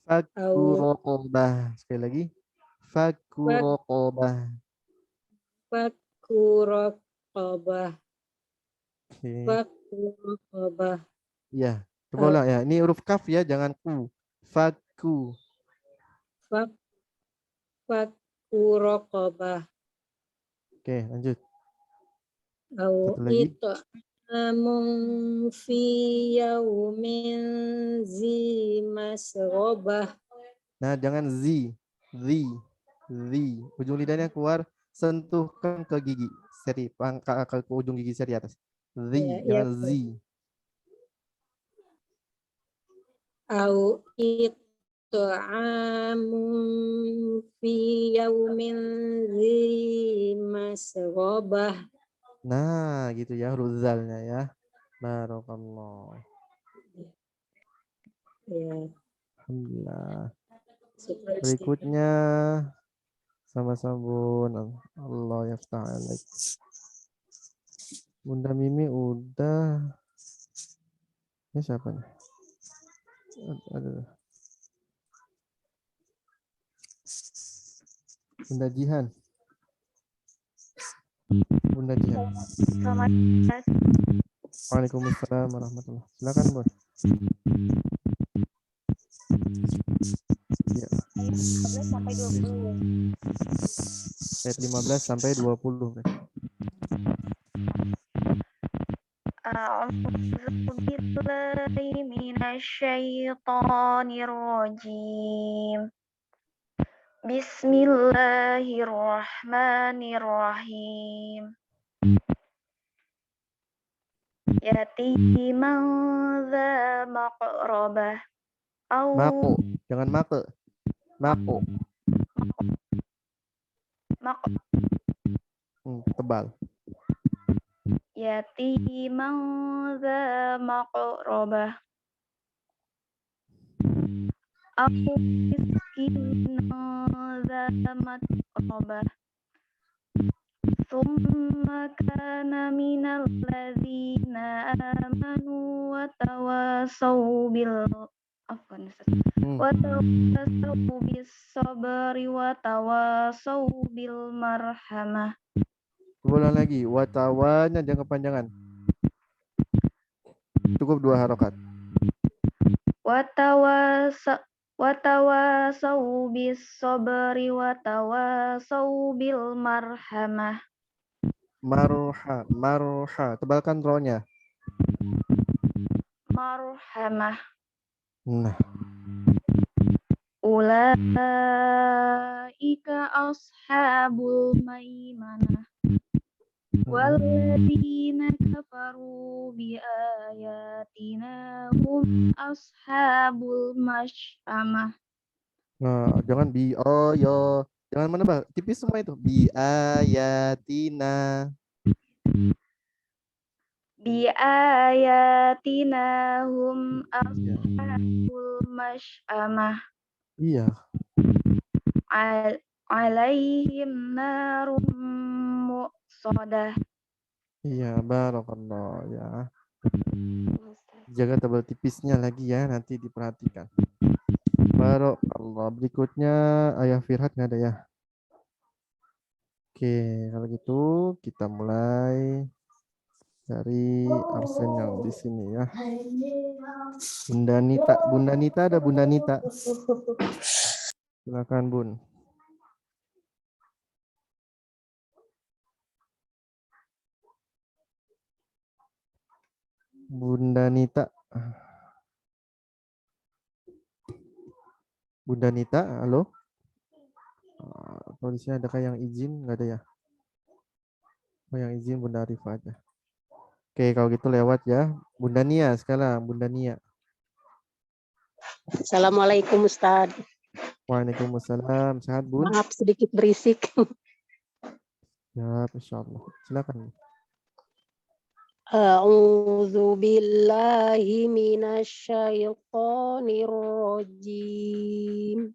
Fakku raqabah. Sekali lagi. Fakku raqabah. Fakku raqabah. Oke. Fakku raqabah. Ya, coba ulang ya. Ini huruf kaf ya, jangan ku. Fakku. Fakku raqabah. Oke, lanjut. Au Satu lagi. it'amun fi yaumin zi masrobah. Nah, jangan zi. Ujung lidahnya keluar, sentuhkan ke gigi seri, ke ujung gigi seri atas. Zi, jangan zi. Au it'amun fi yaumin zi masrobah. Nah, gitu ya ruzalnya ya. Barakallah. Ya. Alhamdulillah. Syukur. Berikutnya sama-sama Bun. Allah yaftah alaik. Bunda Mimi udah. Ini siapa nih? Aduh. Bunda Jihan. Bunda Jihan. Selamat Ustaz. Waalaikumsalam warahmatullahi. Silakan Bun. Ya. 15 sampai 20 ya. Ayat 15 sampai 20. A'udzu billahi minasyaitonir rajim. Bismillahirrahmanirrahim. Yatiman dza maqrabah. Mako, jangan make. Mako. Tebal. Yatiman dza maqrabah. Au miskinan dza matrabah. Tsumma kana minal ladzina amanu wa tawasaw bil bis sabri wa tawasaw bil marhamah. Ulang lagi. Watawanya jangan kepanjangan. Cukup 2 harokat. Watawasaw bis sabri wa tawasaw bil marhamah. Marha. Tebalkan rohnya. Marhamah. Nah, Ulaika ashabul maimanah. Walladzina kafaru bi ayatina hum ashabul masyamah. nah jangan jangan menebal. Tipis semua itu. Bi ayatina. Bi ayatina hum ashabul masyamah. Iya. Alaihim narum muqsadah. Iya, barakallah ya. Jaga tebal tipisnya lagi ya, nanti diperhatikan. Barakallah. Berikutnya Ayah Firhat nggak ada ya? Oke, kalau gitu kita mulai dari absen yang di sini ya. Bunda Nita ada Bunda Nita. Silakan Bun. Bunda Nita. Bunda Nita, halo? Kalau di sini adakah yang izin? Nggak ada ya? Oh, yang izin Bunda Arifah aja. Oke, kalau gitu lewat ya. Bunda Nia sekarang, Bunda Nia. Assalamualaikum Ustaz. Waalaikumsalam. Sehat, Bun? Maaf sedikit berisik. Ya, insyaallah. Silakan. A'udzu billahi minasyaitonir rajim.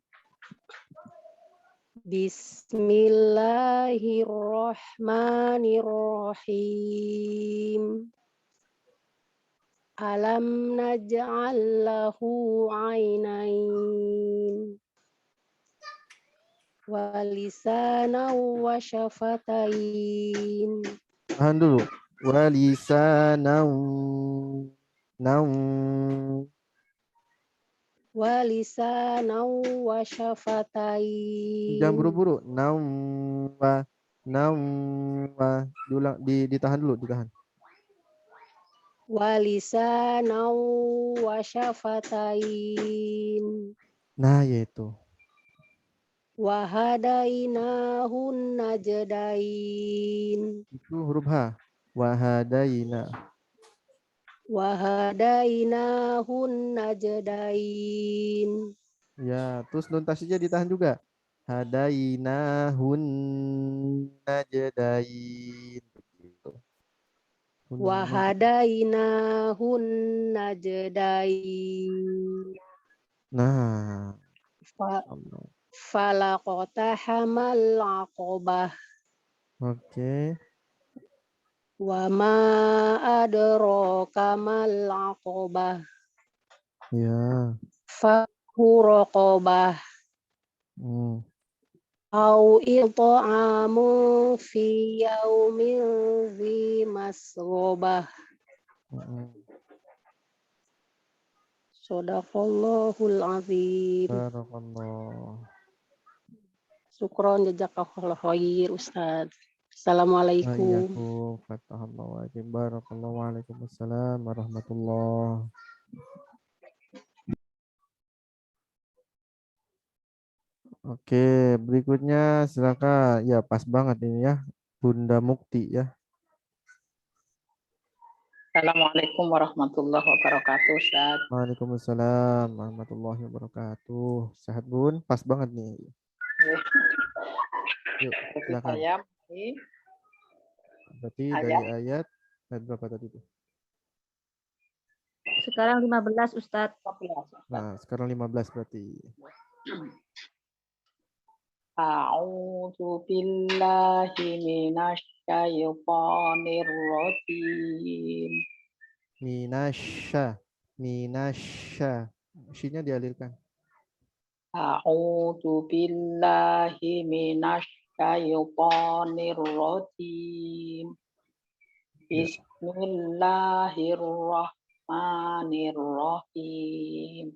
Bismillahirrahmanirrahim. Alam naj'al lahu 'ainain wa lisanan wa syafatain. Tahan dulu. Walisanau. Wa lisanan wa syafatain. Jangan buru-buru. Naumwa. Diulang, ditahan dulu, ditahan. Wa lisanan wa syafatain. Nah, yaitu. Wa hadainahun najdain. Itu huruf H. Wahadaina. Wa hadainahun najdain. Ya, terus nun tasnya ditahan juga. Hadainahun najdain. Begitu. Wa hadainahun najdain. Nah. Falaqata hamal aqobah. Oke. Wa ma adraka mal aqobah. Ya. Fakhu raqobah. Au it'amu fi yaumin dzi masghobah. Shadaqallahul azim. Barakallah. Syukron jazakallahu khair Ustaz. Assalamualaikum. Waalaikumsalam. Fatahallahu alaikum. Barakallahu. Waalaikumsalam warahmatullah. Oke, berikutnya silakan. Ya, pas banget ini ya. Bunda Mukti ya. Assalamualaikum warahmatullahi wabarakatuh, Ustaz. Waalaikumsalam warahmatullahi wabarakatuh. Sehat Bun? Pas banget nih. Yuk, Jadi silakan. saya ini Berarti dari ayat berapa tadi itu? Sekarang 15 Ustadz. Nah, sekarang 15 berarti. A'udzu billahi minasy syaithanir rajim. Minasya. Syinya dialirkan. A'udzu billahi minasy syaithanir rajim. Bismillahirrahmanirrahim.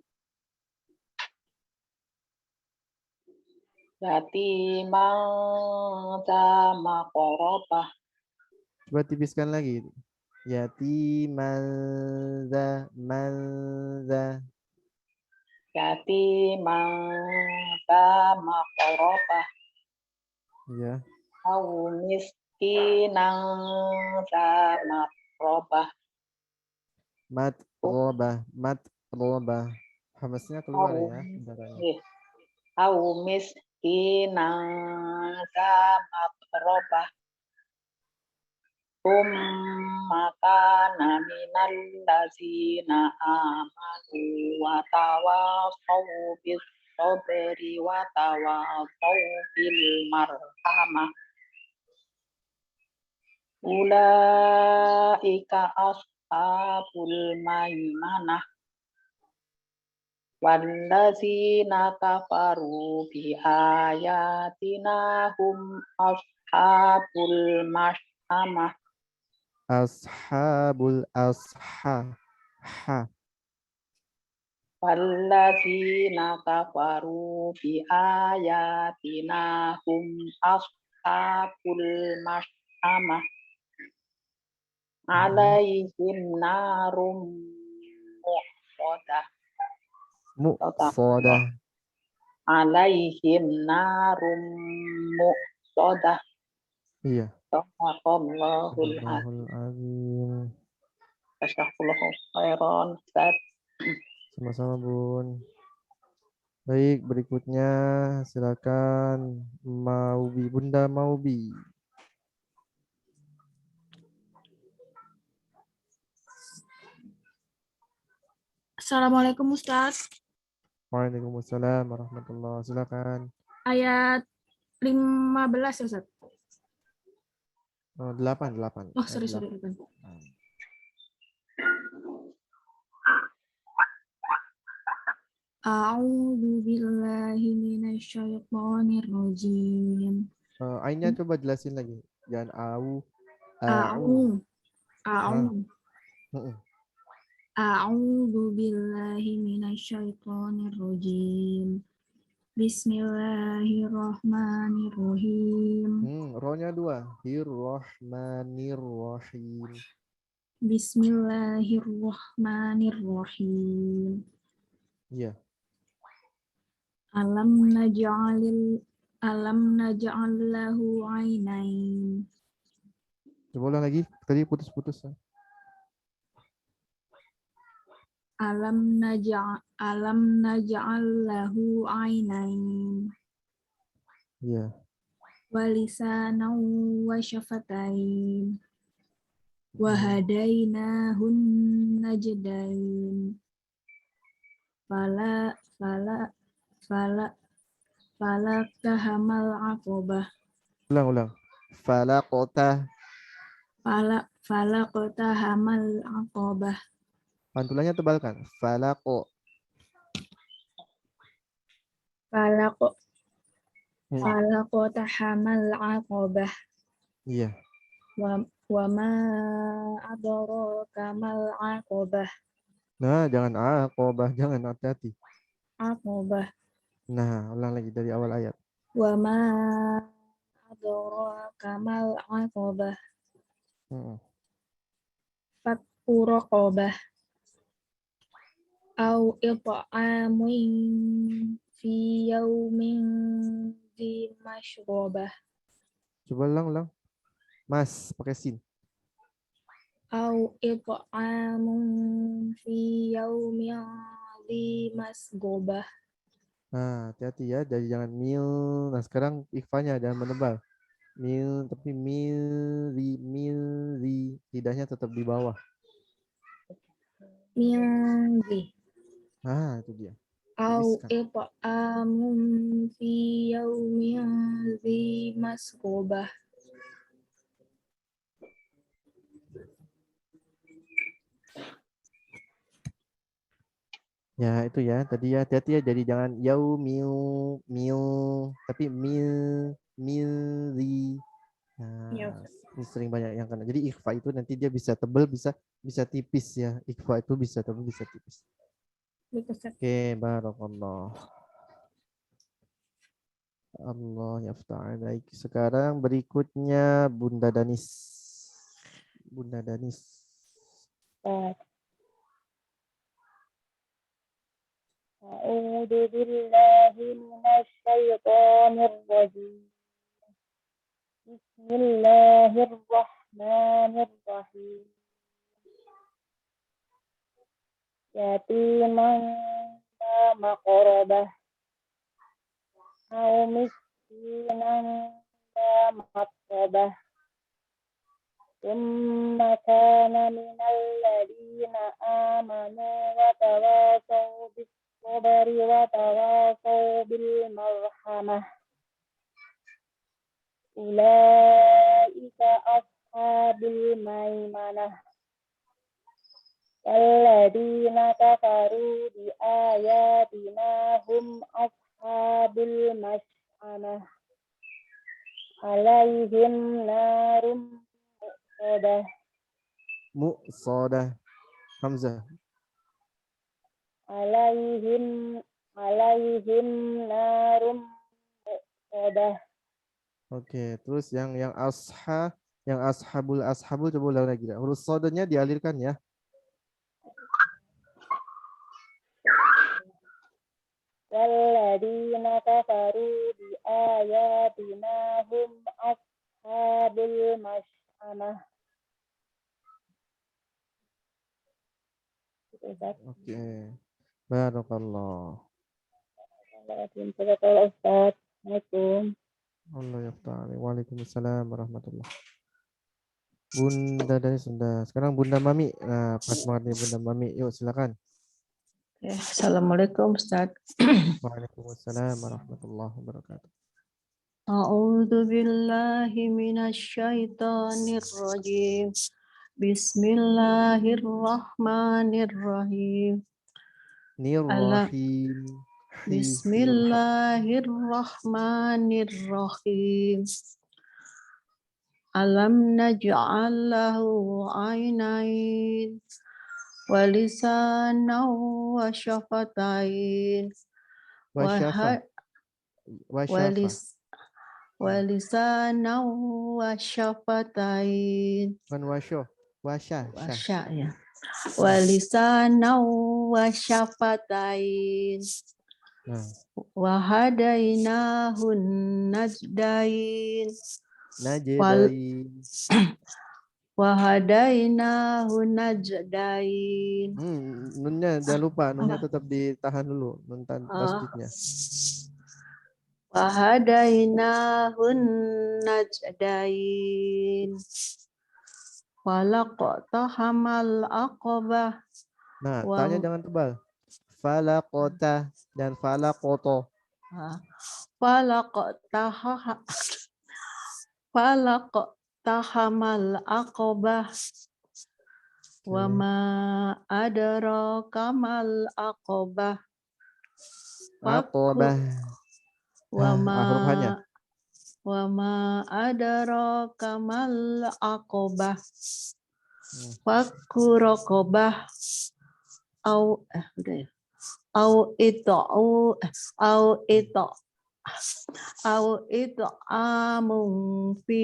Yatiman za maqrabah. Coba tipiskan lagi. Yatiman za Yatiman za maqrabah. Ya. Au miskinan za maqrabah. Matrobah. Hamasnya keluar ya. Au miskinan za maqrabah. Kana minal lazina amanu wa tawasaw bis sabri wa tawasaw bil marhamah. Ulaika ashabul maimanah. Wallazina kafaru bi ayatina hum ashabul mash'amah. Ashabul Wallazina kafaru bi ayatina hum ashabul mash'amah. Alaihim narum muqsadah. Alaihim narum muqsadah. Iya. Sadaqallahul azim. Jazakallahu khairan, Ustaz. Sama-sama Bun. Baik, berikutnya silakan Bunda Maubi. Assalamualaikum Ustaz. Waalaikumsalam warahmatullahi wabarakatuh. Silakan. Ayat 15 ya Ustaz? 8. Oh, sorry. 8. A'udzu billahi minasyaitonir rajim. Ainnya coba jelasin lagi. Jangan au. A'udzu billahi minasyaitonir rajim. Bismillahirrahmanirrahim. Rohnya 2. Hirrahmanirrahim. Bismillahirrahmanirrahim. Iya. Alam naj'al lahu 'ainain. Coba ulang lagi. Tadi putus-putus. Alam naj'al lahu 'ainain. Iya. Wa lisanan wa syafatain. Wa hadainahun najdain. Fala kahamal aqobah. Ulang. Fala kahamal aqobah. Pantulannya tebalkan. Falaqo tahamal aqobah. Iya. Wa ma adraka mal aqobah. Nah, jangan aqobah, jangan, hati-hati. Aqobah. Nah, ulang lagi dari awal ayat. Wa ma adraka mal aqabah. Mm-mm. Fakku raqabah. Au it'amun fi yaumin dzi mashrobah. Coba ulang. Mas, pakai sin. Au it'amun fi yaumin dzi masghobah. Nah, hati-hati ya, jadi jangan mil. Nah, sekarang ikhfanya jangan menebal. Mil, tapi mil, lidahnya tetap di bawah. Min dzi. Nah, itu dia. Au Tipiskan. it'amun fi yaumin dzi masghobah. Ya, itu ya. Tadi ya, hati-hati ya. Jadi jangan mil, tapi li. Ya, Nah, ini sering banyak yang kena. Jadi ikhfa itu nanti dia bisa tebal, bisa tipis ya. Ikhfa itu bisa tebal, bisa tipis. Ustaz. Oke, barakallah. Allah yaftah alaik. Sekarang berikutnya Bunda Danis. Bunda Danis. A'udzu billahi minasy syaithanir rajim. Bismillahirrahmanirrahim. Yatiman dza maqrabah. Au miskinan dza matrabah. Tsumma kana minal ladzina amanu wa tawasaw bis sabri wa tawasaw bil marhamah. Ulaika ashabul maimanah. Alladzina kafaru bi ayatina hum ashabul mas'amah. Alaihim narum muqsadah. Mu'sadah. Hamzah. Alaihim narum muqsadah. Oke, terus yang ashabul coba ulang lagi. Huruf sodanya dialirkan ya. Walladzina kafaru bi ayatina hum ashabul mas'amah. Oke. Barakallah. Assalamualaikum. Allah yaftah alaik. Waalaikumsalam warahmatullah. Bunda Danis sudah. Sekarang Bunda Mami. Nah, pas banget nih Bunda Mami. Yuk silakan. Assalamualaikum Ustaz. Waalaikumsalam warahmatullahi wabarakatuh. A'udzu billahi minasyaitonir rajim. Bismillahirrahmanirrahim. Nirrahim. Bismillahirrahmanirrahim. Alam naj'al lahu 'ainain wa lisanan wa syafatain wa walisanan wa syafatain. Bukan wasya. Ya. Walisanan wa syafatain. Nah, Wa hadainahun najdain. najdain. Wa hadainahun najdain. Nunnya jangan lupa, nunnya tetap ditahan dulu, nun tasdidnya. Wa hadainahun najdain. Falaqtahamal aqabah. Nah, tanya jangan tebal. Falaqota dan falaqoto. Falaqtahamal aqabah. Wa ma adraka mal aqabah. Aqabah. Huruf hanya. Wa ma adraka mal aqabah. Fakku raqabah. Au Au it'amun fi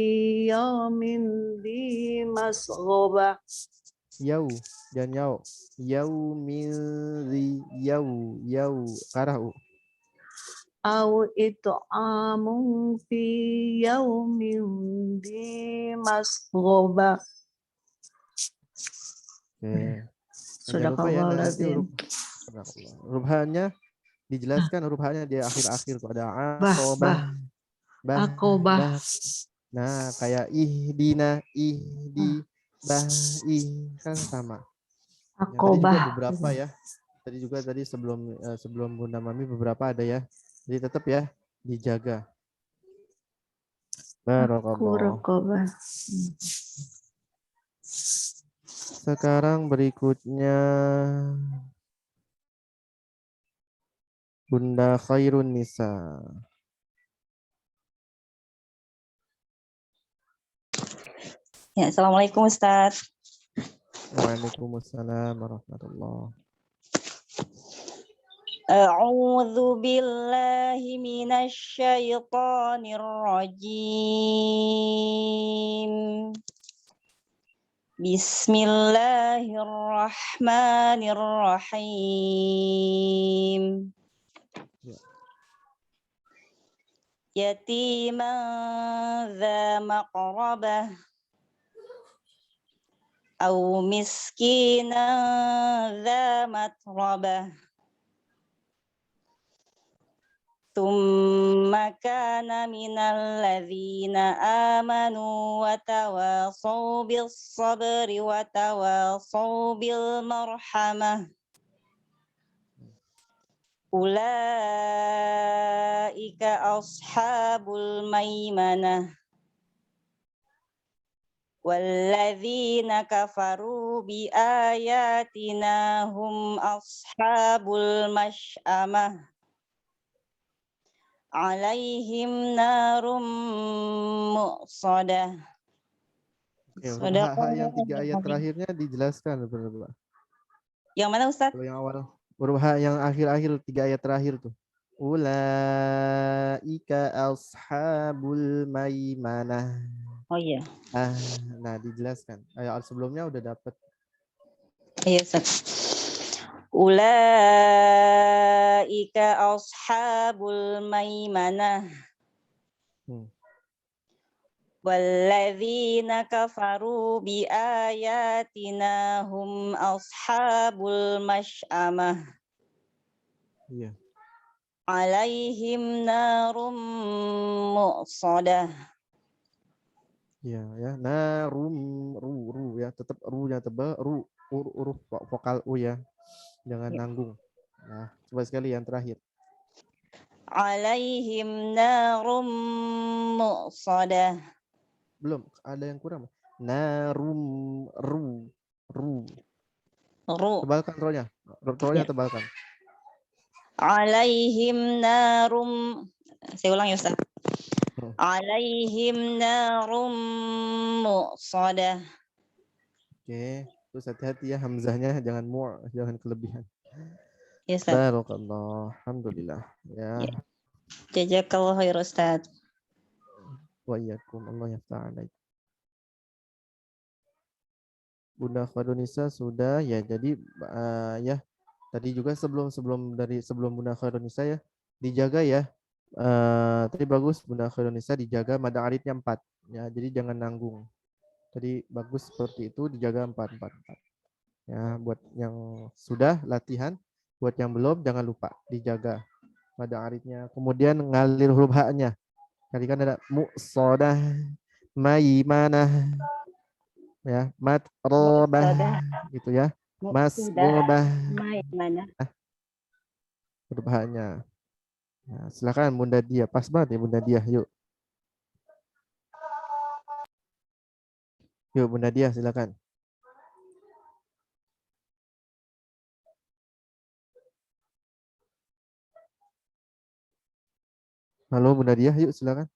yaumin dhi masghobah. Yau dan yau. Yau karah u. Au it'amun fi yaumin dhi masghobah. Oke. Jangan lupa ya nanti Sadaqallahul huruf H-nya dijelaskan, huruf H-nya di akhir-akhir tuh ada bah. Aqobah. Nah, kayak ihdina, ihdi, kan sama. Yang tadi juga Aqobah. beberapa ya. Tadi sebelum Bunda Mami beberapa ada ya. Jadi tetap ya dijaga. Barakallah. Aqobah. Sekarang berikutnya Bunda Khairun Nisa. Ya, Assalamualaikum Ustaz. Waalaikumsalam warahmatullahi. A'udzu billahi minasy syaithanir rajim. Bismillahirrahmanirrahim. Yatiman dza maqrabah أو مسكينا ذا متربة ثم كان من الذين آمنوا وتواصوا بالصبر وتواصوا بالمرحمة أولئك أصحاب الميمنة والذين كفروا بآياتنا هم أصحاب المشأمة عليهم نار مؤصدة. Huruf H yang 3 ayat terakhirnya dijelaskan benar. Yang mana Ustaz? Yang awal. Huruf H yang akhir-akhir 3 ayat terakhir tuh. Ulaika ashabul maimanah. Oh iya. Nah dijelaskan. Ayat sebelumnya udah dapat. Iya, Ustaz. Ulaika ashabul maimanah. Walladzina kafaru bi ayatina hum ashabul masy'amah. Iya. Alaihim narum mu'sadah. Iya ya. Narum ru ya, tetap ru-nya tebal, huruf vokal u ya. Jangan nanggung. Nah, coba sekali yang terakhir. Alaihim narum mu'sadah. Belum, ada yang kurang. Narum ru. Tebalkan ro-nya. Ro-nya tebalkan. Alaihim narum. Saya ulang ya Ustaz. Alaihim narum mu'sadah. Oke, terus hati-hati ya hamzahnya jangan jangan kelebihan. Ya Ustaz. Barakallah, alhamdulillah ya. Jazakallahu khair Ustaz. Wa iyyakum, Allah yaftah alaik. Bunda Khairunisa sudah ya, jadi ya tadi juga sebelum Bunda Khairunisa ya dijaga ya. Tadi bagus Bunda Khairunisa dijaga mada aridnya 4 ya, jadi jangan nanggung. Tadi bagus seperti itu, dijaga 4. Ya, buat yang sudah latihan, buat yang belum jangan lupa dijaga pada aridnya. Kemudian ngalir huruf H-nya. Tadi kan ada muqsadah, maimanah, ya, matrobah, gitu ya. Masgobah. Huruf H-nya. Nah, silakan Bunda Dia, pas banget ya Bunda Dia, yuk. Yuk Bunda Dia, silakan. Halo Bunda Dia, yuk silakan.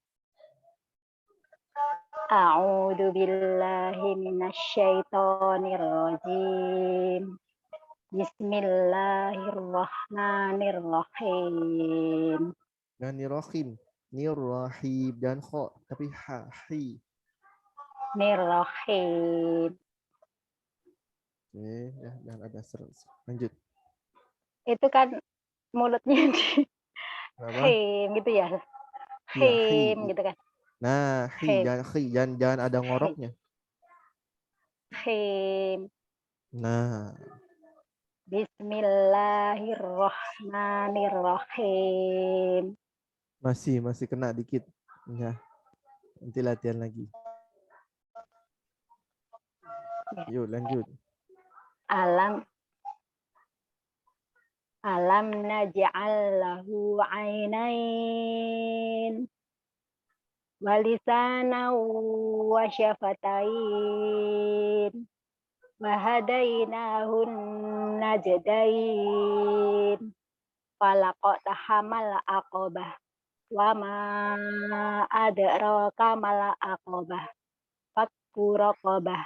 A'udzu billahi minasy syaithanir rajim. Bismillahirrahmanirrahim. Dan nirrohim. Nirrohim. Dan kho. Tapi ha. Hi. Nirrohim. Oke. Ya, dan ada lanjut. Itu kan mulutnya di Berapa? him gitu ya. Iya, hi. Him gitu kan. Nah, hi. Jangan ada ngoroknya. Him. Nah. Bismillahirrahmanirrahim. Masih kena dikit. Ya. Nanti latihan lagi. Yuk, lanjut. Alam naj'al lahu 'ainain wa lisanan wa syafatain wa hadainahun najdain falaqad hamal aqabah wa ma adraka mal aqabah fakku raqabah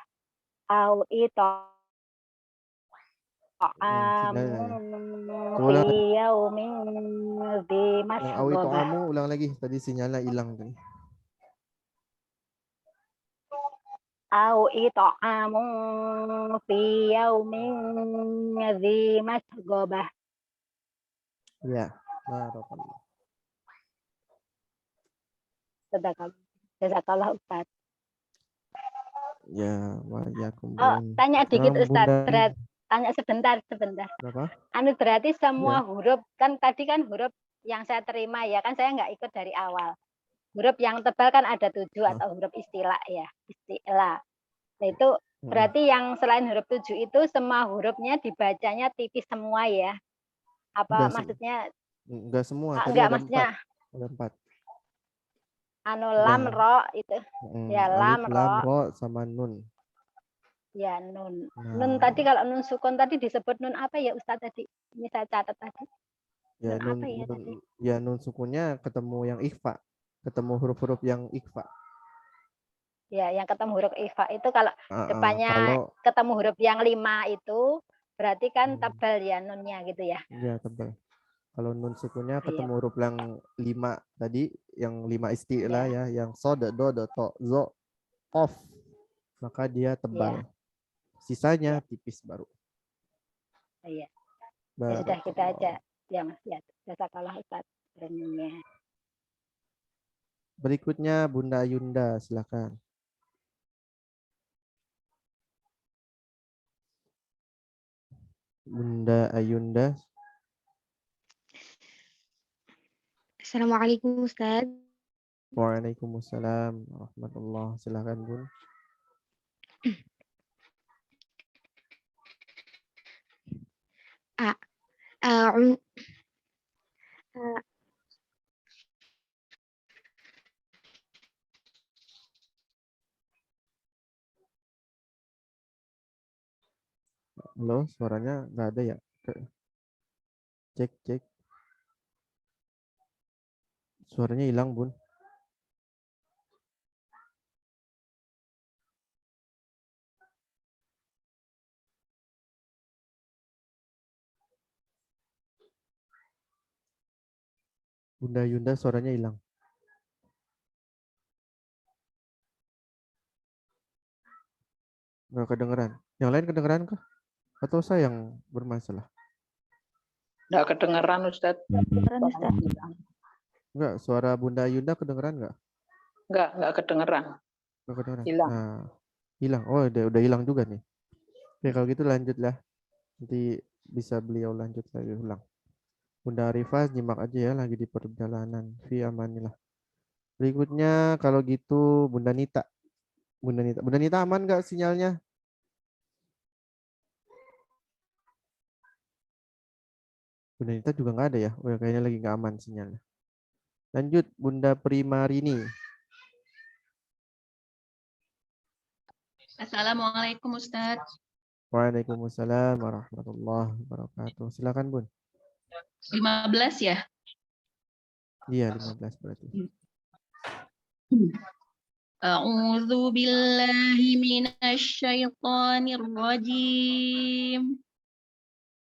au ita ulang lagi, tadi sinyalnya hilang tadi. Au it'amun fi yaumin dzi masghobah. Ya, barakallah. Jazakallah Ustaz. Ya, wa'alaikum. Oh, tanya dikit Ustaz. Tanya sebentar. Berapa? Berarti semua huruf, kan tadi kan huruf yang saya terima ya, kan saya nggak ikut dari awal. Huruf yang tebal kan ada 7 atau huruf istilah ya, istilah. Nah itu berarti yang selain huruf 7 itu semua hurufnya dibacanya tipis semua ya? Apa maksudnya? Enggak semua, tadi enggak, ada maksudnya 4. Ada 4. Lam, ro itu. Ya, lam, ro sama nun. Ya, nun. Nun tadi kalau nun sukun tadi disebut nun apa ya Ustaz tadi? Ini saya catat tadi. Ya, nun apa ya tadi? Ya, nun sukunnya ketemu yang ikhfa. Ketemu huruf-huruf yang ikhfa. Ya, yang ketemu huruf ikhfa itu kalau depannya ketemu huruf yang 5 itu berarti kan tebal ya nunnya gitu ya. Ya, tebal. Kalau nun sukunnya ketemu huruf yang 5 tadi, yang 5 istilah ya, yang sod, do, to, zo, of, maka dia tebal. Sisanya tipis baru. Iya. Ya sudah kita aja. Ya Mas, ya. Jazakallah Ustaz. Berikutnya Bunda Yunda, silakan. Bunda Ayunda. Assalamualaikum Ustaz. Waalaikumsalam warahmatullahi. Silakan Bun. Halo, suaranya nggak ada ya? Cek. Suaranya hilang, Bun. Bunda Yunda suaranya hilang. Nggak kedengeran. Yang lain kedengeran kah? Atau saya yang bermasalah? Nggak kedengeran, Ustaz. Enggak, suara Bunda Yunda kedengeran nggak? Nggak kedengeran. Nggak kedengeran. Hilang. Nah, hilang. Oh, udah hilang juga nih. Oke, kalau gitu lanjutlah. Nanti bisa beliau lanjut lagi ulang. Bunda Arifah nyimak aja ya, lagi di perjalanan. Fi amanillah. Berikutnya kalau gitu Bunda Nita. Bunda Nita aman nggak sinyalnya? Bunda Nita juga nggak ada ya? Oh, kayaknya lagi nggak aman sinyalnya. Lanjut Bunda Primarini. Assalamualaikum Ustaz. Waalaikumsalam warahmatullahi wabarakatuh. Silakan Bun. 15 ya? Iya, 15 berarti. A'udzu billahi minasy syaithanir rajim.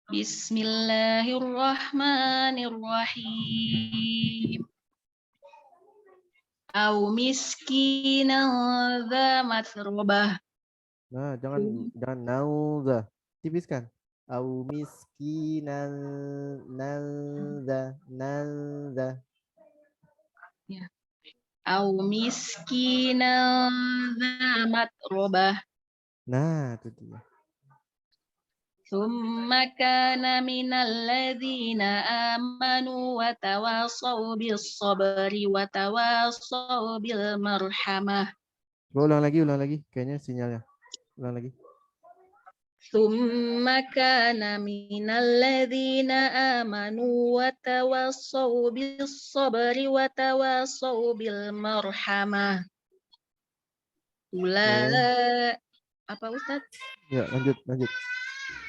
Bismillahirrahmanirrahim. Au miskinan dza matrobah. Nah, jangan nauza. Tipiskan. Au miskinan nanza. Ya. Au miskinan dza matrobah. Nah, itu dia. Tsumma kana minal ladzina amanu wa tawasaw bis sabri wa tawasaw bil marhamah. Ulang lagi. Kayaknya sinyalnya. Ulang lagi. Tsumma kana minal ladzina amanu wa tawasaw bis sabri wa tawasaw bil marhamah. Apa Ustaz? Ya, lanjut.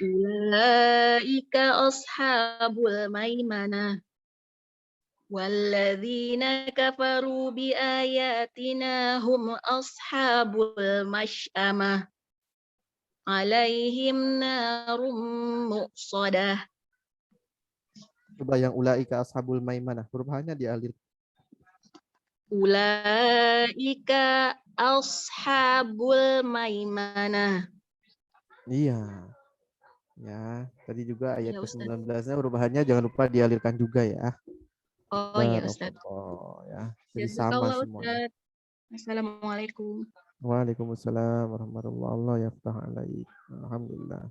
Ulaika ashabul maimanah. Walladzina kafaru bi ayatina hum ashabul masy'amah. Alaihim narum muqsadah. Coba yang ulaika ashabul maimanah. Huruf H-nya dialir. Ulaika ashabul maimanah. Iya. Ya, tadi juga ayat Iya, Ustaz. ke-19-nya huruf H-nya jangan lupa dialirkan juga ya. Oh iya, Ustaz. Ya, jadi sama semuanya. Assalamualaikum. Waalaikumsalam warahmatullahi wabarakatuh. Alhamdulillah.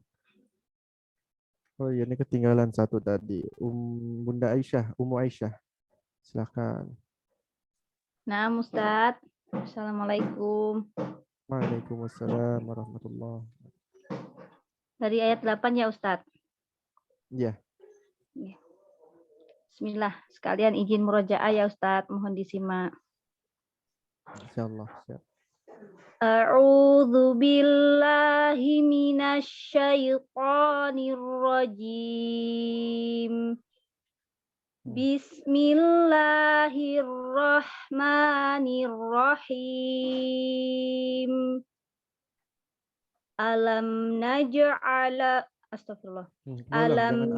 Oh iya, ini ketinggalan satu tadi. Bunda Aisyah, Ummu Aisyah. Silakan. Nah, Ustaz. Assalamualaikum. Waalaikumsalam warahmatullahi. Dari ayat 8 ya, Ustaz. Iya. Bismillah. Sekalian izin murojaah ya, Ustaz. Mohon disimak. Insyaallah. Siap. A'udzu billahi minasyaitonir rajim. Bismillahirrahmanirrahim. Alam naj'ala astagfirullah. Alam.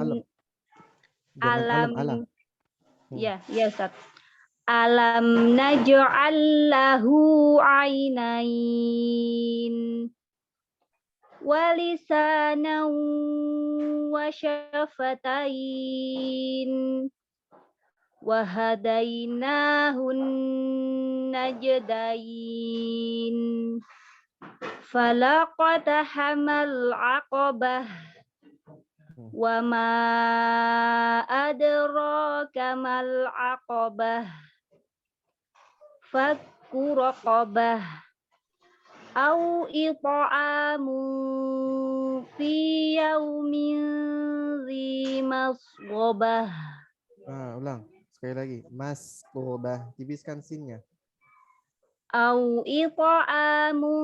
Ya, Ustaz. Alam naj'al lahu 'ainain wa lisanan wa syafatain wa hadainahun najdain falaqatahamal 'aqabah wa ma adraka mal 'aqabah fakku raqabah au it'amu fi yaumin dzi masghobah. Ulang sekali lagi. Masghobah. Tipiskan sinnya. Au it'amu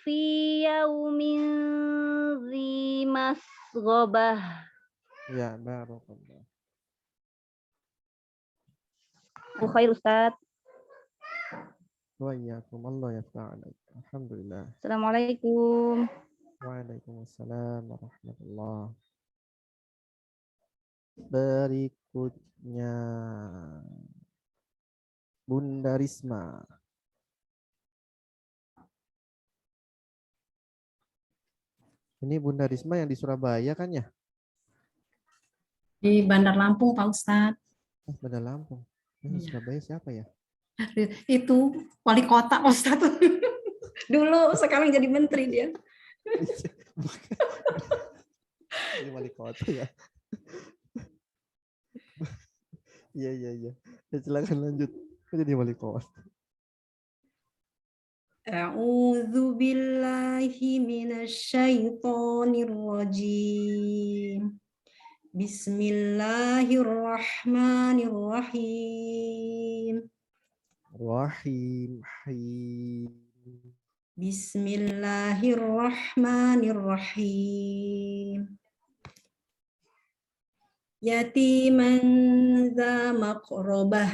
fi yaumin dzi masghobah. Ya, barakallah. Khair Ustaz. Wa iyyakum. Allah yafa'al. Alhamdulillah. Assalamualaikum. Waalaikumsalam warahmatullahi. Berikutnya Bunda Risma. Ini Bunda Risma yang di Surabaya kan ya? Di Bandar Lampung, Pak Ustadz. Bandar Lampung. Ini Surabaya siapa ya? Itu wali kota, Pak Ustadz. Dulu, sekarang jadi menteri dia. Ini wali kota ya? Iya. Ya, silakan lanjut. Jadi wali kota. A'udzu billahi minasyaitonir rajim. Bismillahirrahmanirrahim. Bismillahirrahmanirrahim. Yatiman dza maqrabah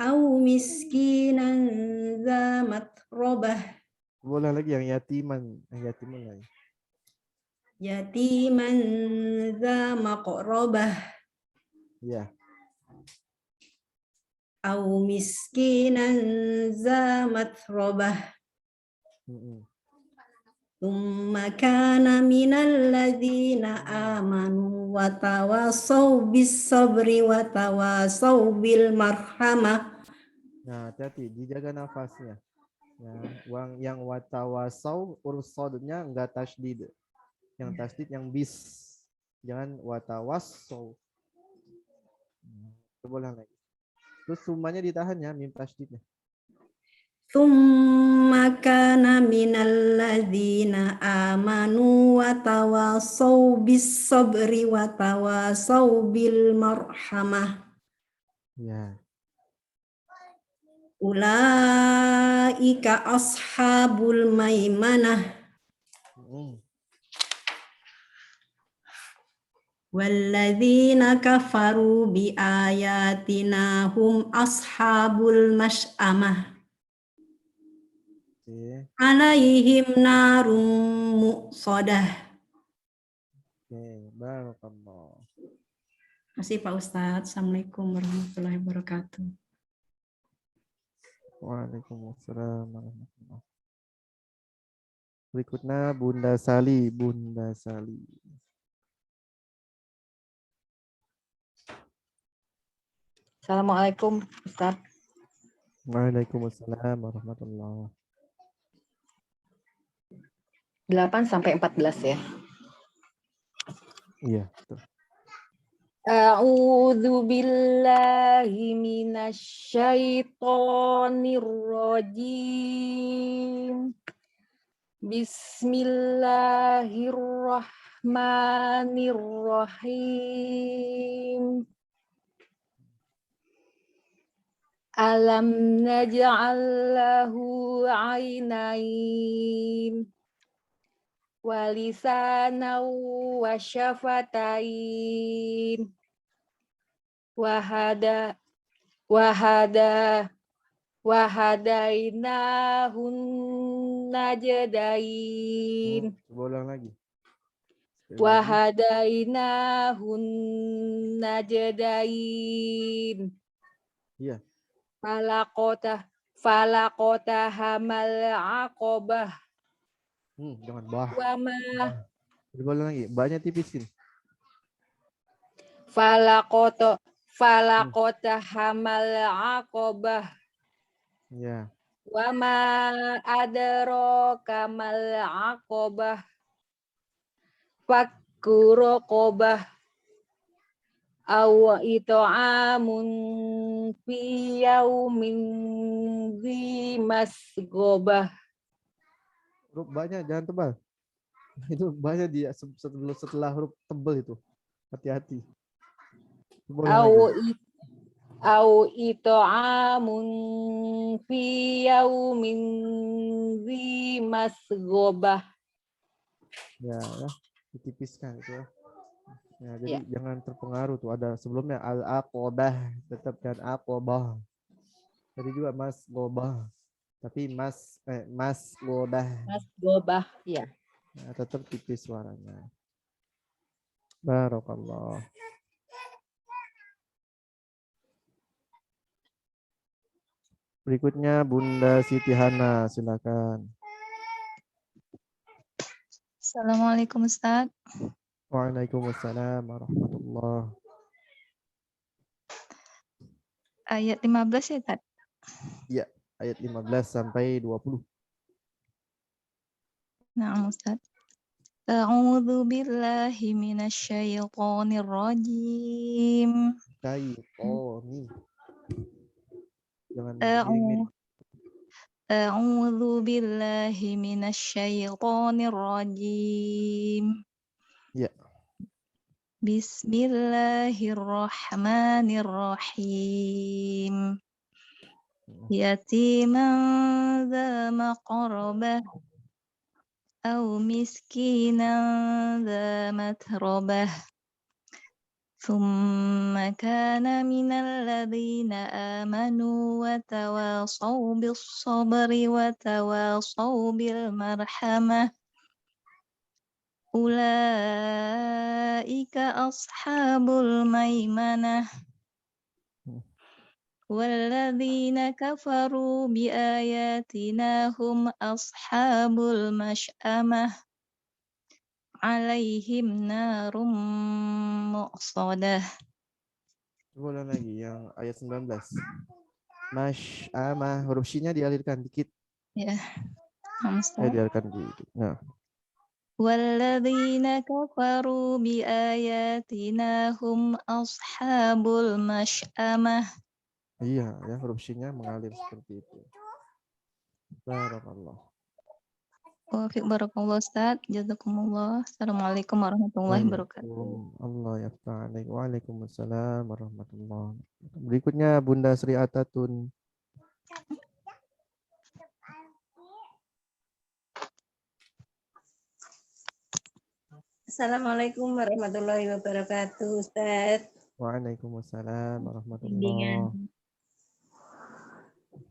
au miskinan dza matrobah. Boleh lagi yang yatiman lagi. Yatiman dza maqrabah. Ya. au miskinan za matrobah. Tsumma kana minal ladzina amanu wa tawasaw bis sabri wa tawasaw bil marhamah. Nah, hati-hati, dijaga nafasnya. Ya, yang watawasau urus sodnya enggak tasdid. Yang tasdid yang bis. Jangan watawasau. Boleh lagi. Terus sumanya ditahan ya, mim tasdidnya. Tsumma kana minal ladzina amanu wa tawasaw bis sabri wa tawasaw bil marhamah. Ya. Ulaika ashabul maimanah. Walladzina kafaru bi ayatina hum ashabul mash'amah. Alaihim narum muqsadah. Oke, barakallah. Terima kasih Pak Ustadz. Assalamualaikum warahmatullahi wabarakatuh. Waalaikumsalam warahmatullahi. Berikutnya Bunda Sali, Bunda Sali. Assalamualaikum Ustaz. Waalaikumsalam warahmatullahi. 8 sampai 14 ya. Iya, betul. A'udzu billahi minasyaitonir rajim. Bismillahirrahmanirrahim. Alam naj'al lahu 'ainain wa lisanan wa syafatain wahadainahun najdain. Ulang lagi. Wahadainahun najdain. Iya. Falaqota hamal aqobah. Jangan bah. Wama. Ulang lagi. Banyak tipisin. Falaqota hamal aqobah. Ya. Wama adraka mal aqobah. Fakku raqobah. Aw it'amun fi yaumin dzi masghobah. Huruf banyak, jangan tebal. Itu banyak dia setelah huruf tebal itu. Hati-hati. Au it'amun fi yaumin dzi masghobah. Ya, ditipiskan itu ya. Ya, jadi jangan terpengaruh tuh, ada sebelumnya al-aqobah, tetap kan aqobah. Tadi juga mas gobah, tapi mas gobah. Mas gobah, ya. Nah, tetap tipis suaranya. Barakallah. Berikutnya Bunda Siti Hana, silakan. Assalamualaikum Ustaz. Waalaikumsalam warahmatullahi. Ayat 15 ya, Tad? Ya, ayat 15 sampai 20. Nah, Ustaz. A'udzu billahi minasyaitonir rajim. Syaitoni. Jangan A'udzu billahi minasyaitonir rajim. Ya. Bismillahirrahmanirrahim. Yatiman dza maqrabah aw miskinan dza matrabah. Tsumma kana minal ladzina amanu wa tawasaw bis sabri wa tawasaw bil marhamah. Ulaika ashabul maimanah. والذين كفروا بآياتنا هم أصحاب المشأمة عليهم نار مؤصدة. Ulang lagi yang ayat 19. Masy'amah, huruf shinnya dialirkan dikit. Ya, Ustaz. Dialirkan dikit. Nah. والذين كفروا بآياتنا هم أصحاب المشأمة. Iya, ya huruf shinnya mengalir seperti itu. Barakallah. Wafiq barakallah Ustaz. Jazakumullah. Assalamualaikum warahmatullahi wabarakatuh. Allah yaftah alaik. Waalaikumsalam warahmatullahi wabarakatuh. Berikutnya Bunda Sri Atatun. Assalamualaikum warahmatullahi wabarakatuh, Ustaz. Waalaikumsalam warahmatullahi.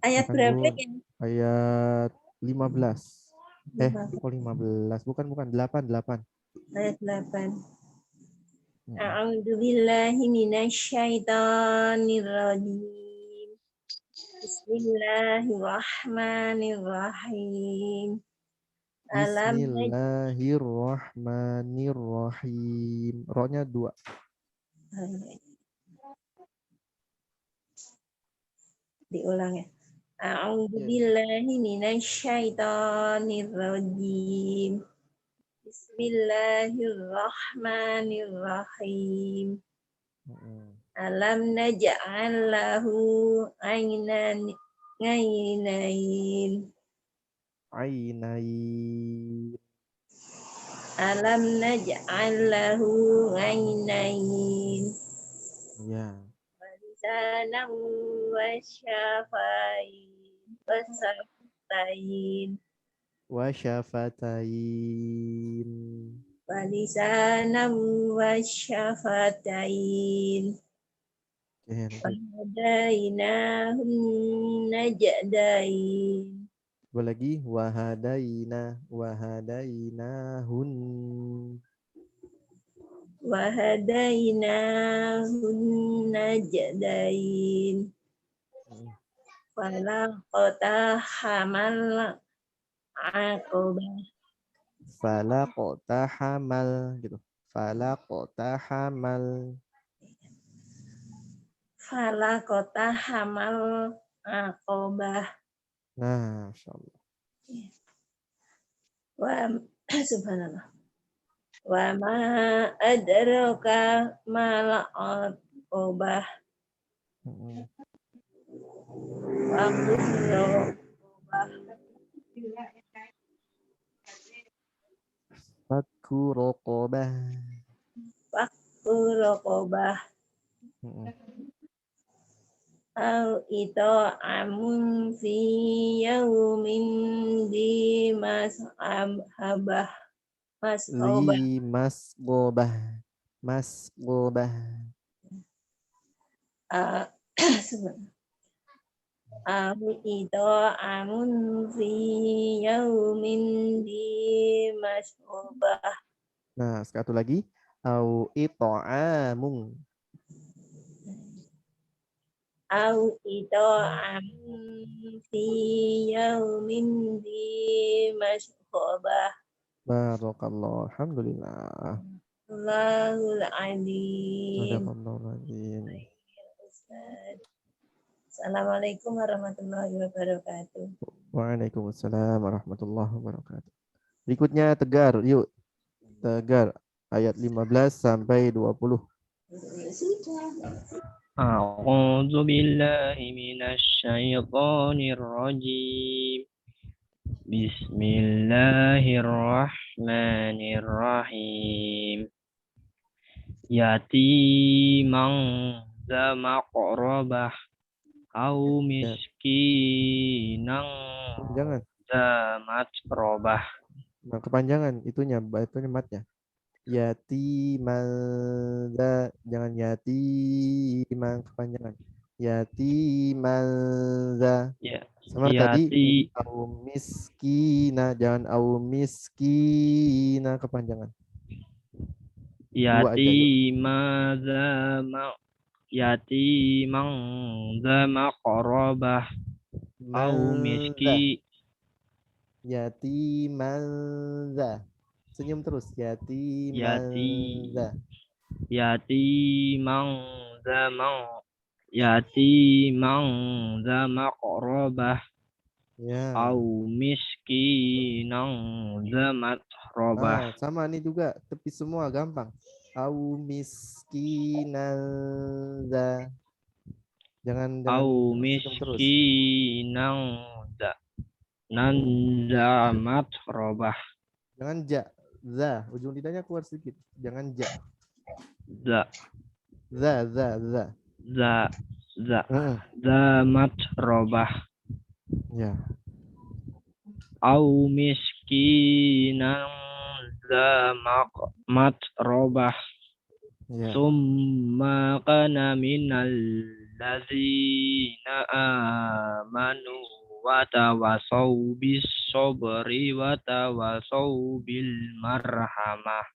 Ayat berapa ya? Ayat 15. Kok 15? Bukan 8. Ayat 8. A'udzu billahi minasyaitonir rajim. Bismillahirrahmanirrahim. Bismillahirrahmanirrahim. Ro-nya 2. Diulang ya. A'udzu billahi minasyaitonir rajim. Bismillahirrahmanirrahim. Alam naj'al lahu aynain. Alam naj'al lahu aynain. Ya. Walisanan wasyafatain. Wasyafatain. Walisanan wasyafatain. Wahadainahun najdain. Coba lagi. Wahadainahun. Wahadainahun najdain. Falaqtahamal aqabah. Falaqtahamal gitu. Falaqtahamal. Falaqtahamal aqabah. Nah, insyaallah. Subhanallah. Wa ma adraka mal aqabah. Fakku raqabah. Fakku raqabah. Au ita'amun fi yaumin di mas'abah. Masqobah. Au ita'amun fi yaumin di mas'abah. Nah, satu lagi. Au ita'amun. Au ita'amun fi yaumin di mas'abah. Barakallah. Alhamdulillah. Allahul Alim. Assalamualaikum warahmatullahi wabarakatuh. Waalaikumsalam warahmatullahi wabarakatuh. Berikutnya Tegar, yuk. Tegar ayat 15 sampai 20. A'udzu billahi minasy syaithanir rajim. Bismillahirrahmanirrahim. Yatiman za maqrabah au miskinan za matrobah. Nah, kepanjangan itunya matnya. Yatiman za, jangan yatiman kepanjangan. Yatiman za. Ya. Sama tadi au miskina, jangan au miskina kepanjangan. Yatiman za yatiman dza maqrabah au Yatiman dza. Senyum terus. Yatiman dza. Yatiman dza maqrabah Ya. au miskinan dza matrabah. Sama nih juga tepi semua gampang. Au miskinan dza. Jangan Au senyum terus. miskinan dza matrabah. Jangan ja. Za. Ujung lidahnya keluar sedikit. Jangan ja. Za matrabah. Ya. Au miskinan dza matrabah. Ya. Summa kana minal ladzina amanu wa tawasaw bis sabri wa tawasaw bil marhamah.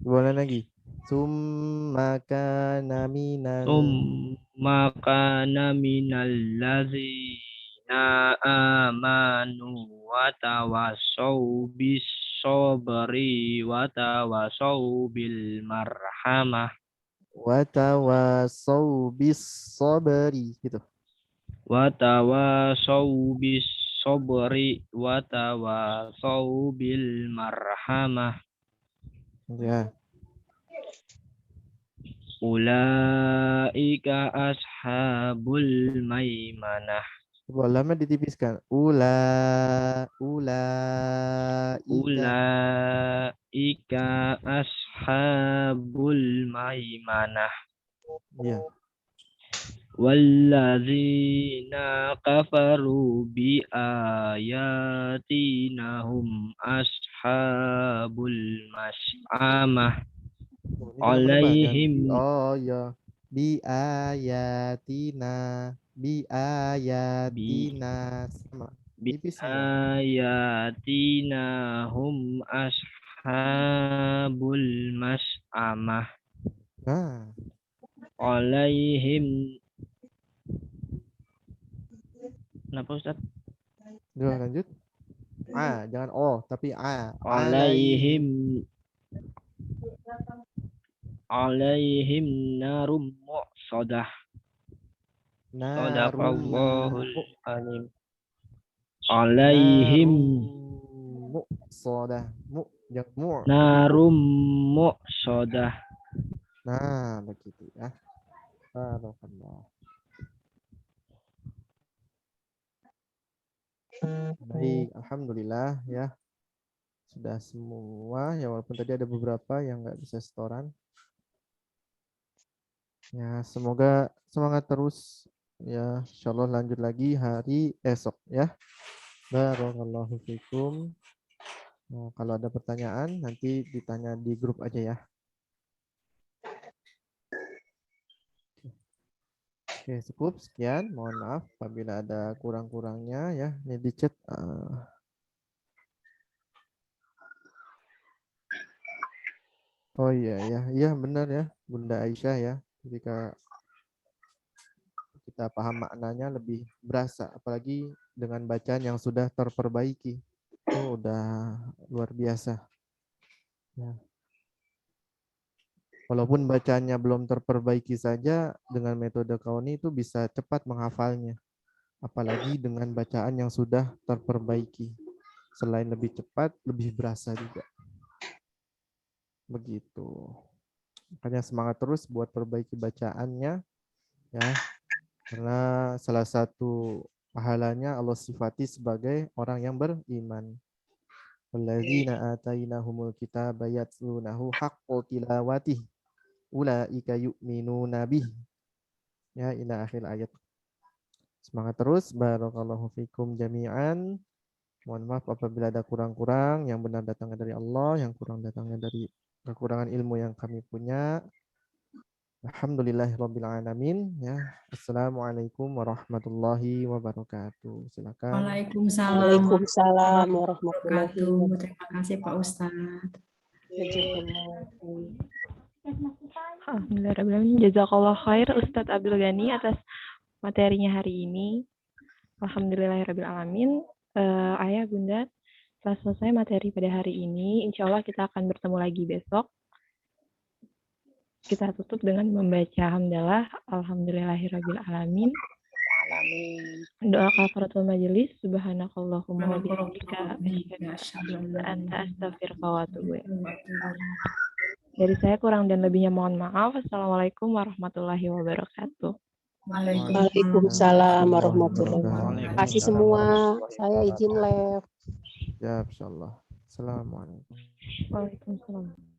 Boleh lagi. Summa kana minal ladzina amanu wa tawasaw bis sabri wa tawasaw bil marhamah. wa tawasaw bis sabri gitu. Wa tawasaw bis sabri wa tawasaw bil marhamah. Ya. Ulaika ashabul maimanah. Lamanya ditipiskan. Ulaika ashabul maimanah. Ya. Walladzina kafaru bi ayatina hum ashabul mas'amah. Alaihim bi ayatina sama. Bi ayatina hum ashabul mas'amah. Alaihim. Kenapa Ustaz? Udah lanjut. Jangan tapi alaihim narum mu'sadah. Sadaqallahul alim. Alaihim mu'sadah. Narum mu'sadah. Nah, begitu ya. Barakallah. Baik, alhamdulillah ya. Sudah semua ya, walaupun tadi ada beberapa yang nggak bisa setoran. Ya, semoga semangat terus ya. Insyaallah lanjut lagi hari esok ya. Barakallahu fikum. Nah, kalau ada pertanyaan nanti ditanya di grup aja ya. Oke, cukup sekian. Mohon maaf apabila ada kurang-kurangnya ya. Ini di chat. Oh iya benar ya, Bunda Aisyah ya. Jika kita paham maknanya lebih berasa, apalagi dengan bacaan yang sudah terperbaiki. Itu udah luar biasa. Ya. Walaupun bacaannya belum terperbaiki saja, dengan metode Kauni itu bisa cepat menghafalnya. Apalagi dengan bacaan yang sudah terperbaiki. Selain lebih cepat, lebih berasa juga. Begitu. Makanya semangat terus buat perbaiki bacaannya. Ya. Karena salah satu pahalanya Allah sifati sebagai orang yang beriman. Walladzina atainahumul kitaba yatlunahu haqqo tilawatih. Ulaika yu'minuna bih. Ya, ila akhir ayat. Semangat terus. Barakallahu fikum jami'an. Mohon maaf apabila ada kurang-kurang. Yang benar datangnya dari Allah, yang kurang datangnya dari kekurangan ilmu yang kami punya. Alhamdulillahirabbil alamin ya. Assalamualaikum warahmatullahi wabarakatuh. Silakan. Waalaikumsalam warahmatullahi wabarakatuh. Terima kasih Pak Ustadz. Alhamdulillahirrahmanirrahim. Jazakallah khair Ustadz Abdul Ghani atas materinya hari ini. Alhamdulillahirrahmanirrahim. Ayah, Bunda, setelah selesai materi pada hari ini, insya Allah kita akan bertemu lagi besok. Kita tutup dengan membaca hamdalah. Alhamdulillahirrahmanirrahim. Doa kafaratul majelis. Subhanakallahumma wa bihamdika asyhadu an la ilaha illa anta astaghfiruka wa atubu ilaik. Dari saya kurang dan lebihnya mohon maaf. Assalamualaikum warahmatullahi wabarakatuh. Waalaikumsalam warahmatullahi wabarakatuh. Terima kasih semua. Saya izin live. Ya, insyaallah. Assalamualaikum. Waalaikumsalam.